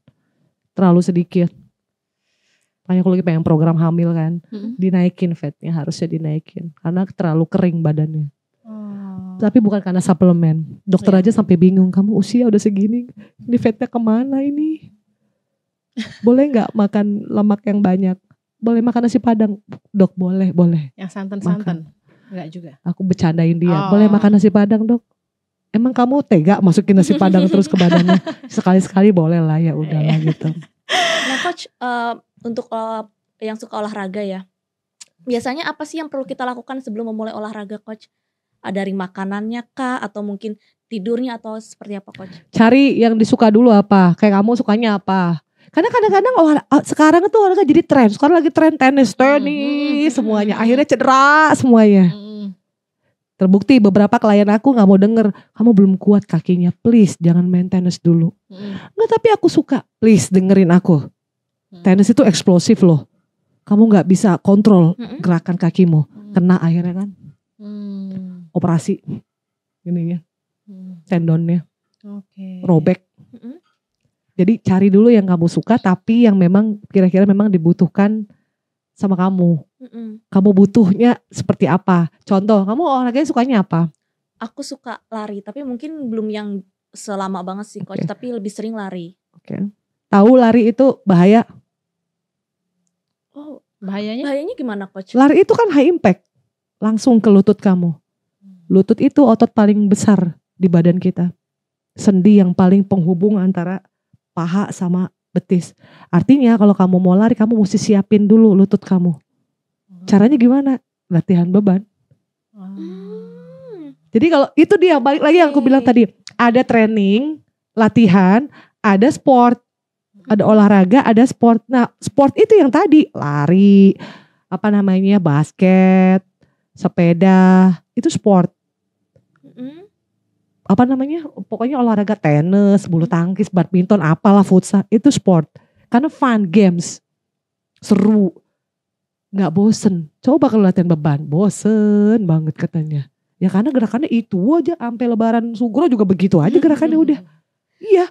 Terlalu sedikit. Makanya aku lagi pengen program hamil kan. Dinaikin fatnya, harusnya dinaikin. Karena terlalu kering badannya. Tapi bukan karena suplemen. Dokter aja sampai bingung. Kamu usia udah segini. Ini fatnya kemana ini? Boleh gak makan lemak yang banyak? Boleh makan nasi padang? Dok boleh. Yang santan-santan? Enggak juga. Aku bercandain dia. Boleh makan nasi padang dok? emang kamu tega masukin nasi padang terus ke badannya? Sekali-sekali boleh lah, ya udahlah gitu. Nah coach, untuk yang suka olahraga ya, biasanya apa sih yang perlu kita lakukan sebelum memulai olahraga coach? Dari makanannya kah, atau mungkin tidurnya, atau seperti apa coach? Cari yang disuka dulu apa, kayak kamu sukanya apa. Karena kadang-kadang sekarang itu olahraga jadi tren. Sekarang lagi tren tenis semuanya. Akhirnya cedera semuanya. Terbukti beberapa klien aku gak mau denger, kamu belum kuat kakinya, please jangan main tenis dulu. Enggak, tapi aku suka, please dengerin aku. Tenis itu eksplosif loh. Kamu gak bisa kontrol gerakan kakimu. Kena akhirnya kan. Operasi ininya, tendonnya robek. Jadi cari dulu yang kamu suka, tapi yang memang kira-kira memang dibutuhkan sama kamu. Kamu butuhnya seperti apa? Contoh, kamu olahraganya sukanya apa? Aku suka lari, tapi mungkin belum yang selama banget sih coach, tapi lebih sering lari. Tahu lari itu bahaya? Oh, bahayanya gimana coach? Lari itu kan high impact, langsung ke lutut kamu. Lutut itu otot paling besar di badan kita. Sendi yang paling penghubung antara paha sama betis. Artinya kalau kamu mau lari, kamu mesti siapin dulu lutut kamu. Caranya gimana? Latihan beban. Jadi kalau itu dia, balik lagi yang aku bilang tadi. Ada training, latihan, ada sport. Ada olahraga, ada sport. Nah sport itu yang tadi, lari, basket, sepeda, itu sport. Pokoknya olahraga tenis, bulu tangkis, badminton, apalah, futsal, itu sport. Karena fun, games, seru, gak bosen. Coba kalau latihan beban, bosen banget katanya. Ya karena gerakannya itu aja, sampai lebaran Sugro juga begitu aja gerakannya udah. Iya,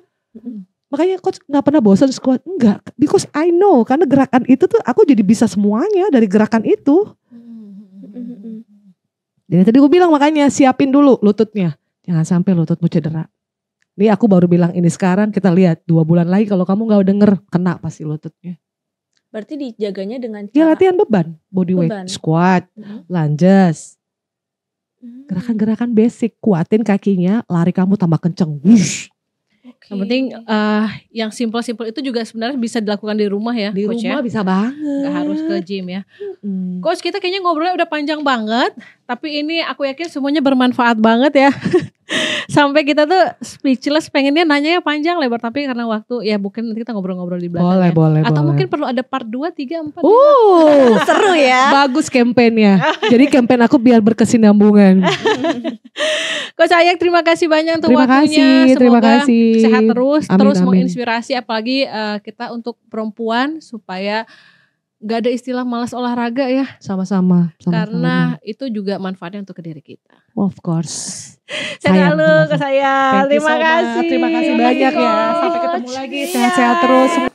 makanya coach gak pernah bosen squat. Enggak, because I know, karena gerakan itu tuh aku jadi bisa semuanya dari gerakan itu. Jadi tadi gue bilang makanya siapin dulu lututnya. Jangan sampai lututmu cedera. Nih aku baru bilang ini sekarang, kita lihat 2 bulan lagi kalau kamu gak denger, kena pasti lututnya. Berarti dijaganya dengan cara? Ya latihan beban, body weight, squat, lunges. Gerakan-gerakan basic, kuatin kakinya, lari kamu tambah kenceng. Wush. Yang penting yang simple-simple itu juga sebenarnya bisa dilakukan di rumah ya. Di Coach, rumah ya? bisa banget. Gak harus ke gym ya. Coach, kita kayaknya ngobrolnya udah panjang banget. Tapi ini aku yakin semuanya bermanfaat banget ya. Sampai kita tuh speechless, pengennya nanyanya panjang lebar. Tapi karena waktu ya mungkin nanti kita ngobrol-ngobrol di belakang. Boleh. Atau mungkin perlu ada part 2, 3, 4. Seru ya. Bagus kampanyenya. Jadi kampanye aku biar berkesinambungan. Coach Ayak, terima kasih banyak untuk waktunya. Terima Semoga kasih. sehat terus. Amin, Terus amin. menginspirasi apalagi kita untuk perempuan supaya gak ada istilah malas olahraga ya. Sama-sama. Karena itu juga manfaatnya untuk ke diri kita. Of course. Sehat selalu ke saya. Terima Terima kasih. kasih banyak ya. Sampai ketemu lagi. Sehat-sehat terus.